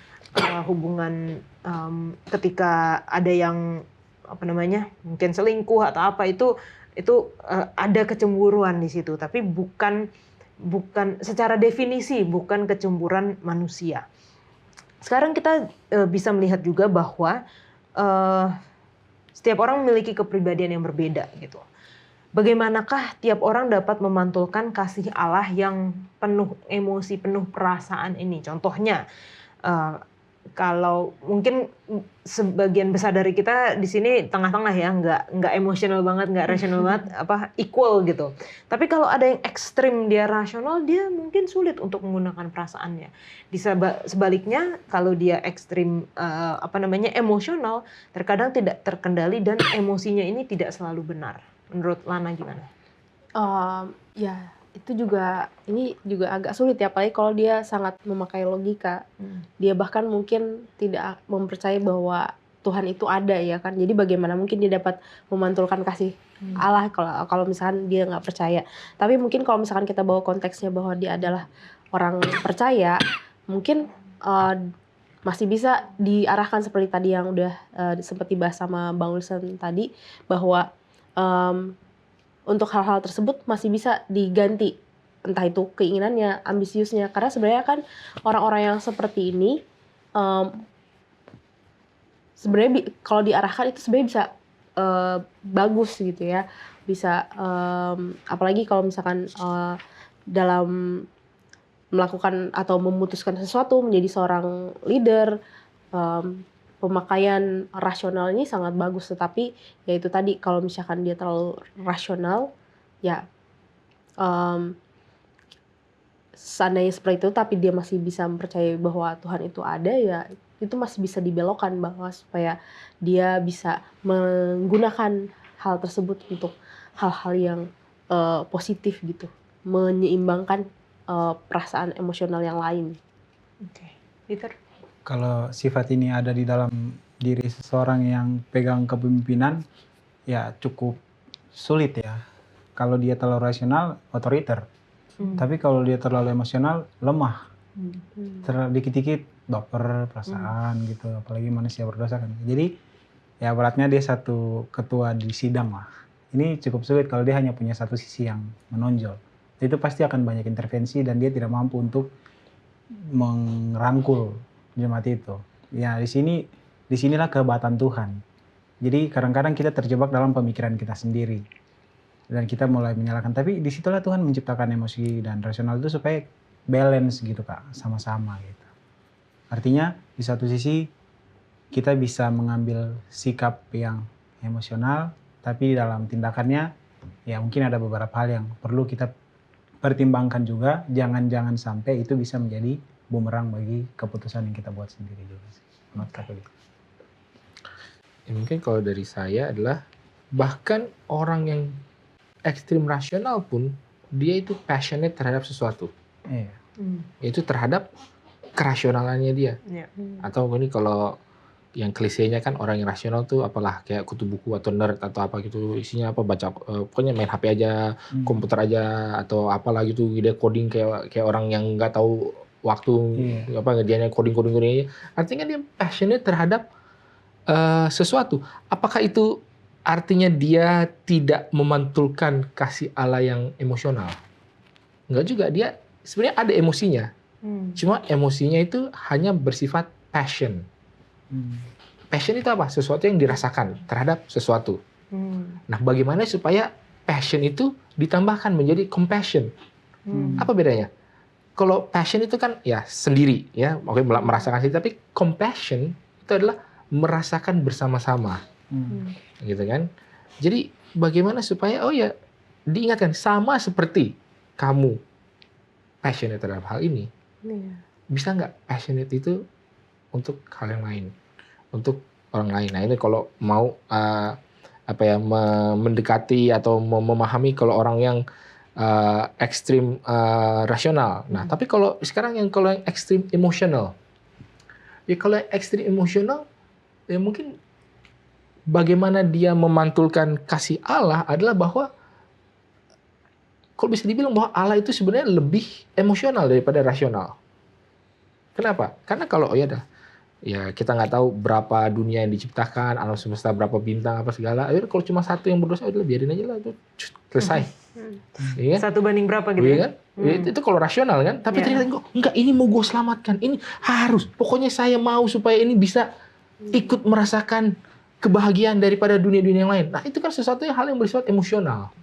hubungan ketika ada yang mungkin selingkuh atau apa, itu ada kecemburuan di situ, tapi bukan secara definisi bukan kecemburuan manusia. Sekarang kita bisa melihat juga bahwa setiap orang memiliki kepribadian yang berbeda gitu. Bagaimanakah tiap orang dapat memantulkan kasih Allah yang penuh emosi, penuh perasaan ini? Contohnya, kalau mungkin sebagian besar dari kita di sini tengah-tengah ya, nggak emosional banget, nggak rasional banget, equal gitu. Tapi kalau ada yang ekstrim dia rasional, dia mungkin sulit untuk menggunakan perasaannya. Sebaliknya, kalau dia ekstrim emosional, terkadang tidak terkendali dan emosinya ini tidak selalu benar. Menurut Lana gimana? Ya, itu juga agak sulit ya, apalagi kalau dia sangat memakai logika. Dia bahkan mungkin tidak mempercayai bahwa Tuhan itu ada ya kan. Jadi bagaimana mungkin dia dapat memantulkan kasih Allah kalau misalkan dia nggak percaya. Tapi mungkin kalau misalkan kita bawa konteksnya bahwa dia adalah orang percaya, mungkin masih bisa diarahkan seperti tadi yang udah sempat dibahas sama Bang Wilson tadi, bahwa untuk hal-hal tersebut masih bisa diganti, entah itu keinginannya, ambisiusnya. Karena sebenarnya kan orang-orang yang seperti ini sebenarnya kalau diarahkan itu sebenarnya bisa bagus gitu ya, bisa apalagi kalau misalkan dalam melakukan atau memutuskan sesuatu menjadi seorang leader, pemakaian rasional ini sangat bagus. Tetapi ya itu tadi, kalau misalkan dia terlalu rasional, ya seandainya seperti itu tapi dia masih bisa mempercayai bahwa Tuhan itu ada, ya itu masih bisa dibelokkan, bahwa supaya dia bisa menggunakan hal tersebut untuk hal-hal yang positif gitu, menyeimbangkan perasaan emosional yang lain. Oke, Peter. Kalau sifat ini ada di dalam diri seseorang yang pegang kepemimpinan, ya cukup sulit ya. Kalau dia terlalu rasional, otoriter. Tapi kalau dia terlalu emosional, lemah. Dikit-dikit baper, perasaan gitu. Apalagi manusia berdosa kan. Jadi ya beratnya dia satu ketua di sidang lah. Ini cukup sulit kalau dia hanya punya satu sisi yang menonjol. Itu pasti akan banyak intervensi dan dia tidak mampu untuk merangkul jemaat itu. Ya disinilah kehebatan Tuhan. Jadi kadang-kadang kita terjebak dalam pemikiran kita sendiri dan kita mulai menyalahkan. Tapi disitulah Tuhan menciptakan emosi dan rasional itu supaya balance gitu Kak, sama-sama gitu. Artinya di satu sisi kita bisa mengambil sikap yang emosional, tapi dalam tindakannya ya mungkin ada beberapa hal yang perlu kita pertimbangkan juga. Jangan sampai itu bisa menjadi bumerang bagi keputusan yang kita buat sendiri juga sih. Menurut Katolik. Ya, mungkin kalau dari saya adalah bahkan orang yang ekstrim rasional pun dia itu passionate terhadap sesuatu. Iya. Itu terhadap kerasionalannya dia. Atau ini kalau yang klisenya kan orang yang rasional tuh apalah kayak kutu buku atau nerd atau apa gitu, isinya apa baca pokoknya main HP aja, komputer aja atau apalah gitu, dia coding kayak orang yang nggak tahu waktu apa ngerjainnya coding aja. Artinya dia passionate terhadap sesuatu. Apakah itu artinya dia tidak memantulkan kasih Allah yang emosional? Enggak juga, dia sebenarnya ada emosinya. Cuma emosinya itu hanya bersifat passion. Passion itu apa? Sesuatu yang dirasakan terhadap sesuatu. Nah, bagaimana supaya passion itu ditambahkan menjadi compassion? Apa bedanya? Kalau passion itu kan ya sendiri, ya, oke, merasakan sendiri. Tapi compassion itu adalah merasakan bersama-sama, gitu kan? Jadi bagaimana supaya diingatkan sama seperti kamu passionate terhadap hal ini, bisa nggak passionate itu untuk hal yang lain, untuk orang lain. Nah ini kalau mau mendekati atau memahami kalau orang yang ekstrim rasional. Nah tapi kalau sekarang yang ekstrim emosional, ya kalau yang ekstrim emosional ya mungkin bagaimana dia memantulkan kasih Allah adalah bahwa kalau bisa dibilang bahwa Allah itu sebenarnya lebih emosional daripada rasional. Kenapa? Karena kalau ya kita nggak tahu berapa dunia yang diciptakan, alam semesta berapa bintang apa segala. Kalau cuma satu yang berdosa, udah biarin aja lah, itu selesai. Ya, satu banding berapa gitu ya kan? Itu kalau rasional kan. Tapi ternyata enggak, ini mau gue selamatkan, ini harus. Pokoknya saya mau supaya ini bisa ikut merasakan kebahagiaan daripada dunia-dunia yang lain. Nah itu kan sesuatu hal yang bersifat emosional.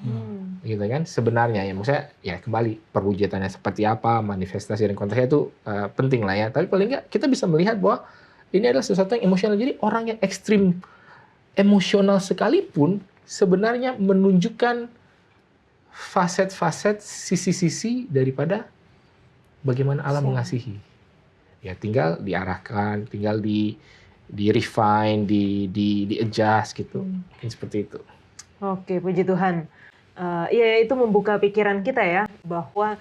Gitu kan sebenarnya ya, maksudnya ya kembali perwujudannya seperti apa, manifestasi dan konteksnya itu penting lah ya. Tapi paling nggak kita bisa melihat bahwa ini adalah sesuatu yang emosional. Jadi orang yang ekstrim emosional sekalipun sebenarnya menunjukkan faset-faset, sisi-sisi daripada bagaimana Allah mengasihi. Ya tinggal diarahkan, tinggal di refine, di adjust gitu. Seperti itu. Oke, puji Tuhan. Ya itu membuka pikiran kita ya, bahwa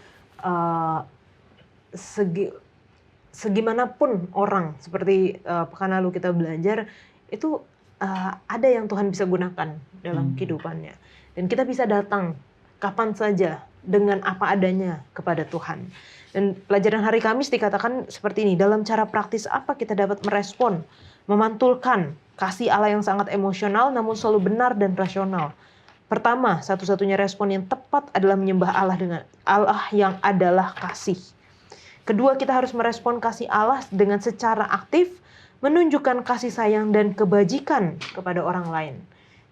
segimanapun orang, seperti pekan lalu kita belajar, itu ada yang Tuhan bisa gunakan dalam kehidupannya. Dan kita bisa datang kapan saja dengan apa adanya kepada Tuhan. Dan pelajaran hari Kamis dikatakan seperti ini, dalam cara praktis apa kita dapat merespon, memantulkan kasih Allah yang sangat emosional namun selalu benar dan rasional. Pertama, satu-satunya respon yang tepat adalah menyembah Allah dengan Allah yang adalah kasih. Kedua, kita harus merespon kasih Allah dengan secara aktif, menunjukkan kasih sayang dan kebajikan kepada orang lain.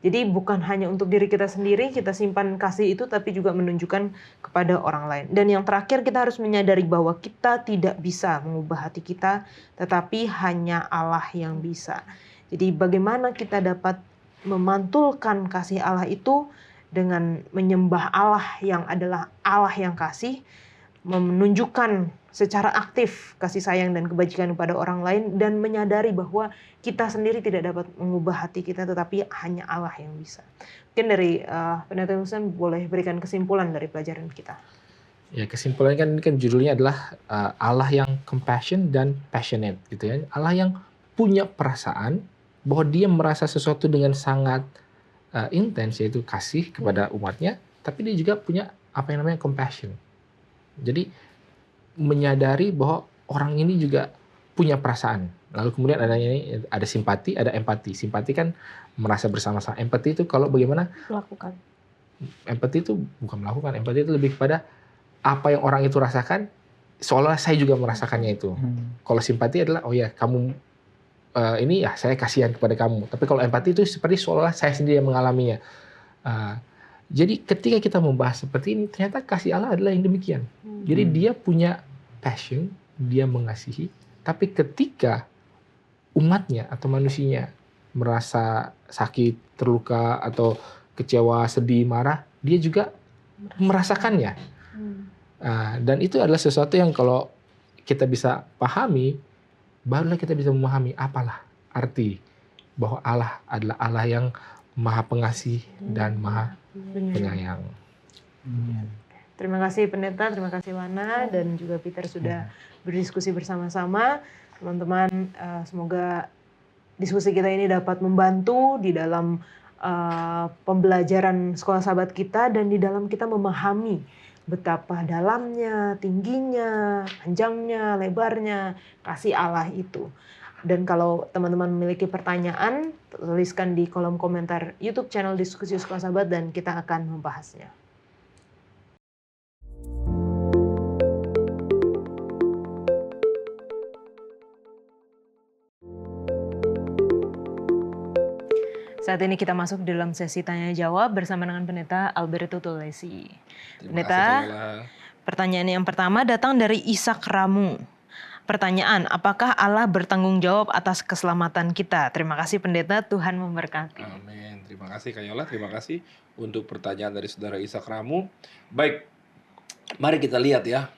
Jadi bukan hanya untuk diri kita sendiri, kita simpan kasih itu, tapi juga menunjukkan kepada orang lain. Dan yang terakhir, kita harus menyadari bahwa kita tidak bisa mengubah hati kita, tetapi hanya Allah yang bisa. Jadi bagaimana kita dapat memantulkan kasih Allah itu dengan menyembah Allah yang adalah Allah yang kasih, menunjukkan secara aktif kasih sayang dan kebajikan kepada orang lain, dan menyadari bahwa kita sendiri tidak dapat mengubah hati kita, tetapi hanya Allah yang bisa. Mungkin dari Pendeta Husen boleh berikan kesimpulan dari pelajaran kita. Ya, kesimpulannya kan ini kan judulnya adalah Allah yang compassion dan passionate gitu ya. Allah yang punya perasaan bahwa dia merasa sesuatu dengan sangat intens, yaitu kasih kepada umatnya, tapi dia juga punya apa yang namanya compassion. Jadi menyadari bahwa orang ini juga punya perasaan. Lalu kemudian ada simpati, ada empati. Simpati kan merasa bersama-sama. Empati itu kalau bagaimana? Melakukan. Empati itu bukan melakukan. Empati itu lebih kepada apa yang orang itu rasakan, seolah saya juga merasakannya itu. Kalau simpati adalah, oh ya kamu ini ya saya kasihan kepada kamu. Tapi kalau empati itu seperti seolah saya sendiri yang mengalaminya. Jadi ketika kita membahas seperti ini, ternyata kasih Allah adalah yang demikian. Jadi dia punya passion, dia mengasihi, tapi ketika umatnya atau manusianya merasa sakit, terluka, atau kecewa, sedih, marah, dia juga merasakannya. Dan itu adalah sesuatu yang kalau kita bisa pahami, barulah kita bisa memahami apalah arti bahwa Allah adalah Allah yang Maha Pengasih dan Maha Penyayang. Terima kasih Pendeta, terima kasih Lana dan juga Peter sudah berdiskusi bersama-sama. Teman-teman, semoga diskusi kita ini dapat membantu di dalam pembelajaran sekolah sahabat kita dan di dalam kita memahami betapa dalamnya, tingginya, panjangnya, lebarnya kasih Allah itu. Dan kalau teman-teman memiliki pertanyaan, tuliskan di kolom komentar YouTube channel Diskusi Sekolah Sahabat dan kita akan membahasnya. Saat ini kita masuk di dalam sesi tanya jawab bersama dengan Pendeta Alberto Tulesi. Pendeta, pertanyaan yang pertama datang dari Ishak Ramu. Pertanyaan, apakah Allah bertanggung jawab atas keselamatan kita? Terima kasih Pendeta, Tuhan memberkati. Amin. Terima kasih Kak Yola, terima kasih untuk pertanyaan dari saudara Ishak Ramu. Baik, mari kita lihat ya.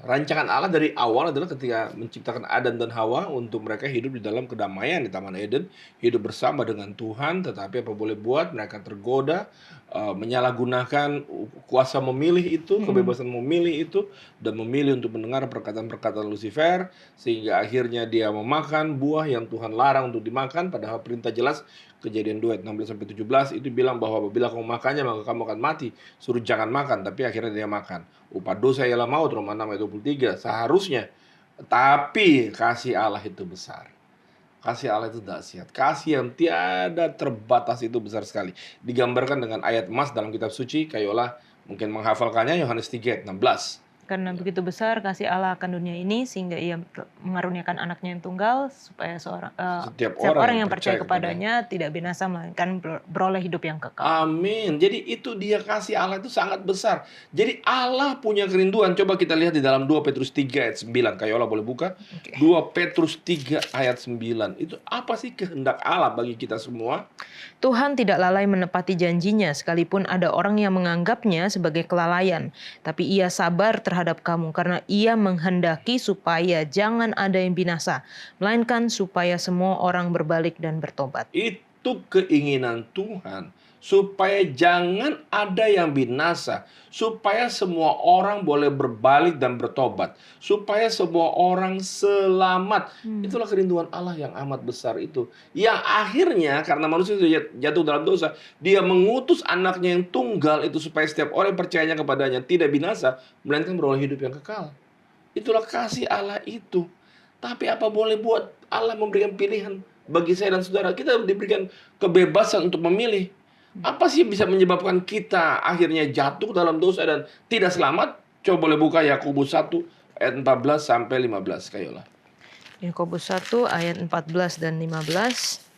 Rancangan Allah dari awal adalah ketika menciptakan Adam dan Hawa untuk mereka hidup di dalam kedamaian di Taman Eden, hidup bersama dengan Tuhan, tetapi apa boleh buat mereka tergoda, menyalahgunakan kuasa memilih itu, kebebasan memilih itu, dan memilih untuk mendengar perkataan-perkataan Lucifer, sehingga akhirnya dia memakan buah yang Tuhan larang untuk dimakan, padahal perintah jelas Kejadian 2 ayat 16-17 itu bilang bahwa apabila kamu makannya maka kamu akan mati. Suruh jangan makan, tapi akhirnya dia makan. Upah dosa ialah maut, Roma 6 ayat 23. Seharusnya, tapi kasih Allah itu besar. Kasih Allah itu dahsyat. Kasih yang tiada terbatas itu besar sekali. Digambarkan dengan ayat emas dalam kitab suci. Kayola mungkin menghafalkannya, Yohanes 3 ayat 16. Karena begitu besar kasih Allah akan dunia ini sehingga ia mengaruniakan anaknya yang tunggal supaya setiap orang yang percaya kepadanya tidak binasa melainkan beroleh hidup yang kekal. Amin. Jadi itu dia kasih Allah itu sangat besar. Jadi Allah punya kerinduan. Coba kita lihat di dalam 2 Petrus 3 ayat 9. Kayola boleh buka. 2 Petrus 3 ayat 9. Itu apa sih kehendak Allah bagi kita semua? Tuhan tidak lalai menepati janjinya sekalipun ada orang yang menganggapnya sebagai kelalaian. Tapi ia sabar terhadap kamu karena ia menghendaki supaya jangan ada yang binasa, melainkan supaya semua orang berbalik dan bertobat. itu keinginan Tuhan supaya jangan ada yang binasa, supaya semua orang boleh berbalik dan bertobat, supaya semua orang selamat. Itulah kerinduan Allah yang amat besar itu. Yang akhirnya karena manusia sudah jatuh dalam dosa, dia mengutus anaknya yang tunggal itu supaya setiap orang yang percayanya kepadanya tidak binasa, melainkan beroleh hidup yang kekal. Itulah kasih Allah itu. Tapi apa boleh buat Allah memberikan pilihan bagi saya dan saudara? Kita diberikan kebebasan untuk memilih. Apa sih bisa menyebabkan kita akhirnya jatuh dalam dosa dan tidak selamat? Coba boleh buka Yakobus 1 ayat 14 sampai 15 Kayola. Yakobus 1 ayat 14 dan 15.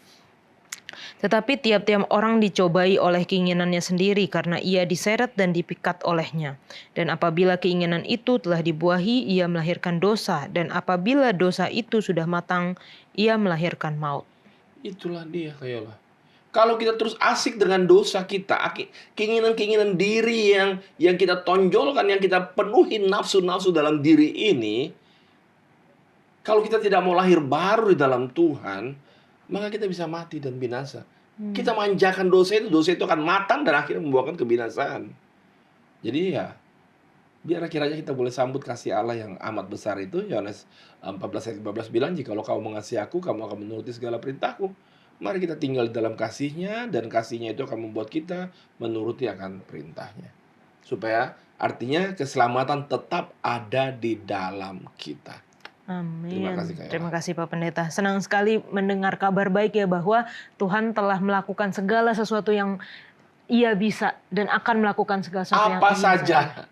Tetapi tiap-tiap orang dicobai oleh keinginannya sendiri karena ia diseret dan dipikat olehnya. Dan apabila keinginan itu telah dibuahi, ia melahirkan dosa. Dan apabila dosa itu sudah matang, ia melahirkan maut. Itulah dia Kayola. Kalau kita terus asik dengan dosa kita, keinginan-keinginan diri yang kita tonjolkan, yang kita penuhi nafsu-nafsu dalam diri ini, kalau kita tidak mau lahir baru di dalam Tuhan, maka kita bisa mati dan binasa. Kita manjakan dosa itu akan matang dan akhirnya membuahkan kebinasaan. Jadi ya, biar kiranya kita boleh sambut kasih Allah yang amat besar itu. Yohanes 14 ayat 15 bilang, jikalau kamu mengasihi aku, kamu akan menuruti segala perintahku. Mari kita tinggal di dalam kasihnya, dan kasihnya itu akan membuat kita menuruti akan perintahnya. Supaya artinya keselamatan tetap ada di dalam kita. Amin. Terima kasih, Kak Yola. Terima kasih Pak Pendeta. Senang sekali mendengar kabar baik ya bahwa Tuhan telah melakukan segala sesuatu yang Ia bisa dan akan melakukan segala sesuatu yang Apa Ia saja. bisa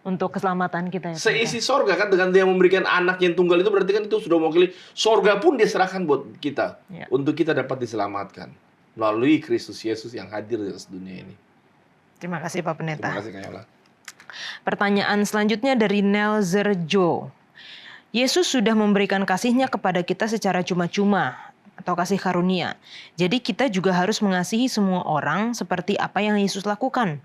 untuk keselamatan kita ya. Seisi sorga kan dengan dia memberikan anak yang tunggal itu berarti kan itu sudah mewakili sorga pun dia serahkan buat kita. Ya. Untuk kita dapat diselamatkan melalui Kristus Yesus yang hadir di atas dunia ini. Terima kasih Pak Pendeta. Terima kasih Kak Yola. Pertanyaan selanjutnya dari Nelzer Jo. Yesus sudah memberikan kasih-Nya kepada kita secara cuma-cuma atau kasih karunia. Jadi kita juga harus mengasihi semua orang seperti apa yang Yesus lakukan.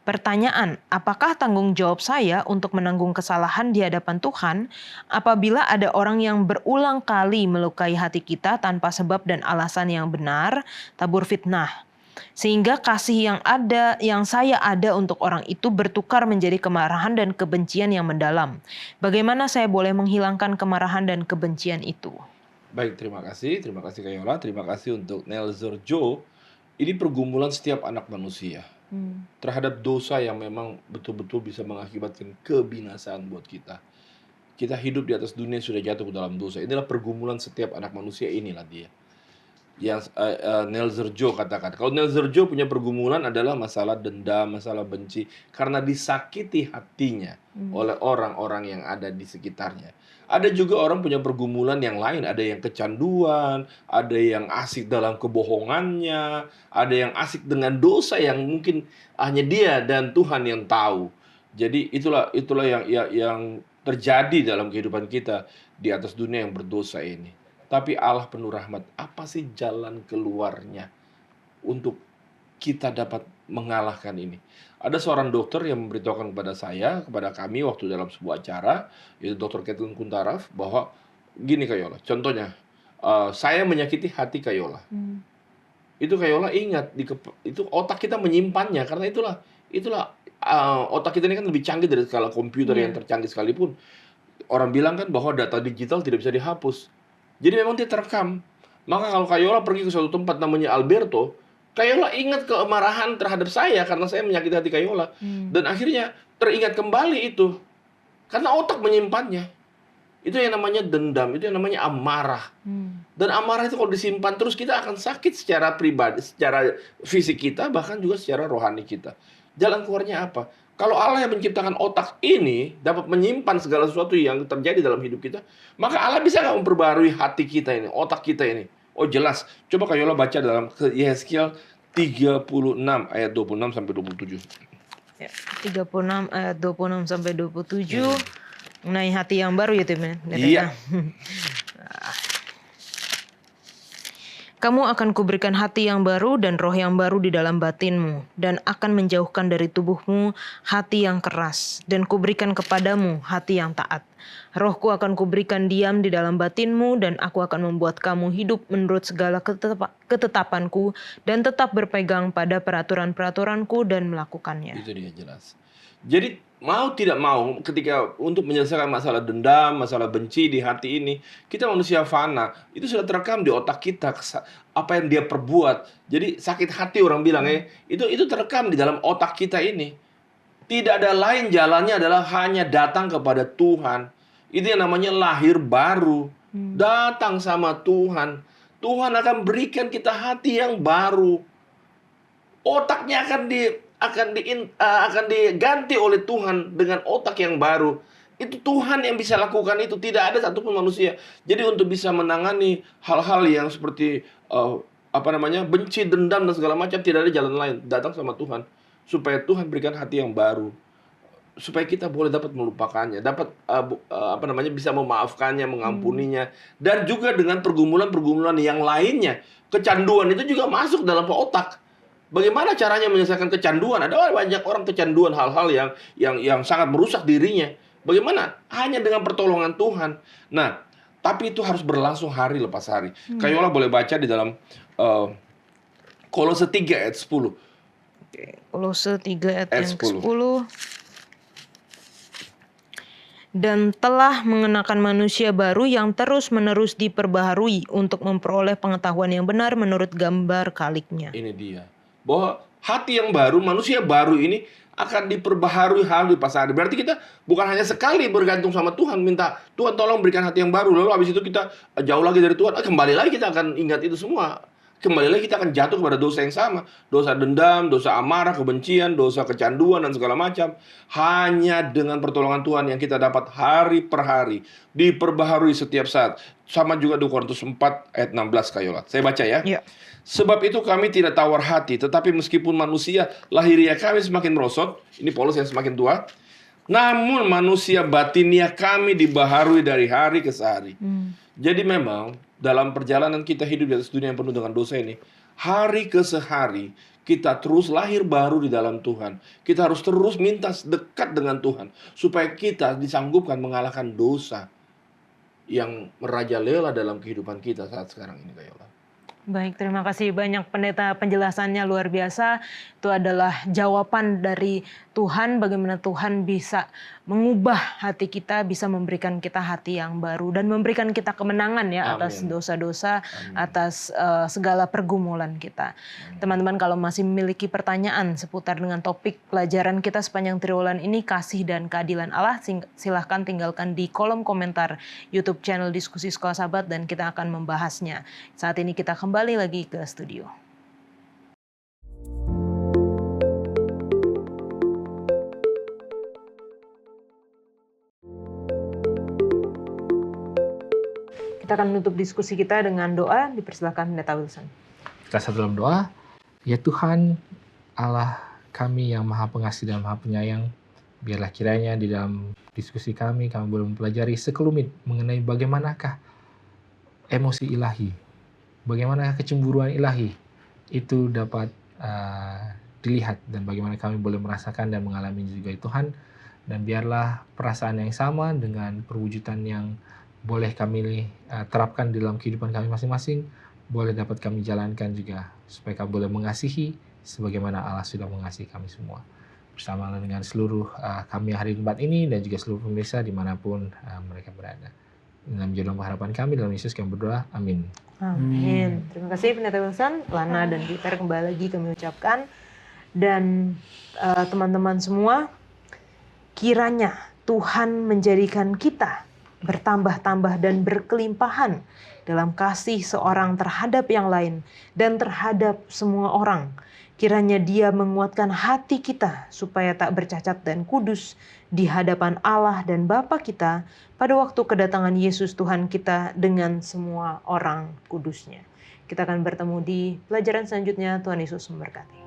Pertanyaan, apakah tanggung jawab saya untuk menanggung kesalahan di hadapan Tuhan apabila ada orang yang berulang kali melukai hati kita tanpa sebab dan alasan yang benar, tabur fitnah? Sehingga kasih yang saya ada untuk orang itu bertukar menjadi kemarahan dan kebencian yang mendalam. Bagaimana saya boleh menghilangkan kemarahan dan kebencian itu? Baik, terima kasih Kak Yola, terima kasih untuk Nelzer Jo. Ini pergumulan setiap anak manusia terhadap dosa yang memang betul-betul bisa mengakibatkan kebinasaan buat kita. Kita hidup di atas dunia sudah jatuh ke dalam dosa. Inilah pergumulan setiap anak manusia, inilah dia. Yang Nelzer Jo katakan. Kalau Nelzer Jo punya pergumulan adalah masalah dendam, masalah benci. Karena disakiti hatinya oleh orang-orang yang ada di sekitarnya. Ada juga orang punya pergumulan yang lain. Ada yang kecanduan, ada yang asik dalam kebohongannya, ada yang asik dengan dosa yang mungkin hanya dia dan Tuhan yang tahu. Jadi itulah yang terjadi dalam kehidupan kita di atas dunia yang berdosa ini. Tapi Allah penuh rahmat. Apa sih jalan keluarnya untuk kita dapat mengalahkan ini? Ada seorang dokter yang memberitahukan kepada kami waktu dalam sebuah acara, yaitu Dr. Kathleen Kuntaraf, bahwa gini Kak Yola, contohnya, saya menyakiti hati Kak Yola. Itu Kak Yola ingat, itu otak kita menyimpannya, karena itulah otak kita ini kan lebih canggih dari skala komputer yang tercanggih sekalipun. Orang bilang kan bahwa data digital tidak bisa dihapus. Jadi memang dia terekam. Maka kalau Kak Yola pergi ke suatu tempat namanya Alberto, Kak Yola ingat kemarahan terhadap saya karena saya menyakiti hati Kak Yola. Dan akhirnya teringat kembali itu. Karena otak menyimpannya. Itu yang namanya dendam, itu yang namanya amarah. Dan amarah itu kalau disimpan terus kita akan sakit secara pribadi, secara fisik kita, bahkan juga secara rohani kita. Jalan keluarnya apa? Kalau Allah yang menciptakan otak ini dapat menyimpan segala sesuatu yang terjadi dalam hidup kita, maka Allah bisa nggak memperbarui hati kita ini, otak kita ini? Oh jelas. Coba Kak Yola baca dalam Yeskiel 36 ayat 26 sampai 27. Ya, 36 ayat 26 sampai 27 mengenai hati yang baru ya Tim. Iya. Kamu akan kuberikan hati yang baru dan roh yang baru di dalam batinmu, dan akan menjauhkan dari tubuhmu hati yang keras, dan kuberikan kepadamu hati yang taat. Rohku akan kuberikan diam di dalam batinmu, dan aku akan membuat kamu hidup menurut segala ketetapanku, dan tetap berpegang pada peraturan-peraturanku dan melakukannya. Itu dia jelas. Jadi mau tidak mau ketika untuk menyelesaikan masalah dendam, masalah benci di hati ini, kita manusia fana, itu sudah terekam di otak kita apa yang dia perbuat. Jadi sakit hati orang bilang itu terekam di dalam otak kita ini. Tidak ada lain jalannya adalah hanya datang kepada Tuhan. Itu yang namanya lahir baru. Datang sama Tuhan. Tuhan akan berikan kita hati yang baru. Otaknya akan diganti oleh Tuhan dengan otak yang baru. Itu Tuhan yang bisa lakukan itu, tidak ada satupun manusia. Jadi untuk bisa menangani hal-hal yang seperti benci, dendam dan segala macam, tidak ada jalan lain, datang sama Tuhan supaya Tuhan berikan hati yang baru, supaya kita boleh dapat melupakannya, dapat bisa memaafkannya, mengampuninya, dan juga dengan pergumulan-pergumulan yang lainnya. Kecanduan itu juga masuk dalam otak. Bagaimana caranya menyelesaikan kecanduan? Ada banyak orang kecanduan hal-hal yang sangat merusak dirinya. Bagaimana? Hanya dengan pertolongan Tuhan. Nah, tapi itu harus berlangsung hari lepas hari. Kayola boleh baca di dalam Kolose 3 ayat 10. Kolose 3 ayat yang ke-10. Dan telah mengenakan manusia baru yang terus-menerus diperbaharui untuk memperoleh pengetahuan yang benar menurut gambar kaliknya. Ini dia. Bahwa hati yang baru, manusia baru ini akan diperbaharui hari lepas hari. Berarti kita bukan hanya sekali bergantung sama Tuhan, minta Tuhan tolong berikan hati yang baru. Lalu habis itu kita jauh lagi dari Tuhan, kembali lagi kita akan ingat itu semua. Kembali lagi kita akan jatuh kepada dosa yang sama. Dosa dendam, dosa amarah, kebencian, dosa kecanduan, dan segala macam. Hanya dengan pertolongan Tuhan yang kita dapat hari per hari. Diperbaharui setiap saat. Sama juga di Korintus 4 ayat 16 Kayola. Saya baca ya. Ya. Sebab itu kami tidak tawar hati. Tetapi meskipun manusia lahiriah kami semakin merosot. Ini Paulus yang semakin tua. Namun manusia batinia kami dibaharui dari hari ke hari. Jadi memang dalam perjalanan kita hidup di atas dunia yang penuh dengan dosa ini, hari ke hari kita terus lahir baru di dalam Tuhan. Kita harus terus minta dekat dengan Tuhan supaya kita disanggupkan mengalahkan dosa yang merajalela dalam kehidupan kita saat sekarang ini, Kayola. Baik, terima kasih banyak pendeta, penjelasannya luar biasa. Itu adalah jawaban dari Tuhan, bagaimana Tuhan bisa mengubah hati kita, bisa memberikan kita hati yang baru dan memberikan kita kemenangan ya atas dosa-dosa, atas segala pergumulan kita. Teman-teman kalau masih memiliki pertanyaan seputar dengan topik pelajaran kita sepanjang triwulan ini, kasih dan keadilan Allah, silahkan tinggalkan di kolom komentar YouTube channel Diskusi Sekolah Sahabat dan kita akan membahasnya. Saat ini kita kembali lagi ke studio. Kita akan menutup diskusi kita dengan doa. Dipersilakan Pendeta Wilson. Kita satu dalam doa. Ya Tuhan, Allah kami yang Maha Pengasih dan Maha Penyayang, biarlah kiranya di dalam diskusi kami boleh mempelajari sekelumit mengenai bagaimanakah emosi ilahi, bagaimana kecemburuan ilahi itu dapat dilihat dan bagaimana kami boleh merasakan dan mengalami juga Tuhan. Dan biarlah perasaan yang sama dengan perwujudan yang boleh kami terapkan di dalam kehidupan kami masing-masing, boleh dapat kami jalankan juga, supaya kami boleh mengasihi sebagaimana Allah sudah mengasihi kami semua. Bersama dengan seluruh kami yang hari di tempat ini dan juga seluruh pemirsa dimanapun mereka berada. Dalam jodoh harapan kami, dalam Yesus kami berdoa. Amin. Amin. Terima kasih Pendeta Wilson, Lana dan Peter kembali lagi kami ucapkan. Dan teman-teman semua, kiranya Tuhan menjadikan kita bertambah-tambah dan berkelimpahan dalam kasih seorang terhadap yang lain dan terhadap semua orang. Kiranya Dia menguatkan hati kita supaya tak bercacat dan kudus di hadapan Allah dan Bapa kita pada waktu kedatangan Yesus Tuhan kita dengan semua orang kudusnya. Kita akan bertemu di pelajaran selanjutnya. Tuhan Yesus memberkati.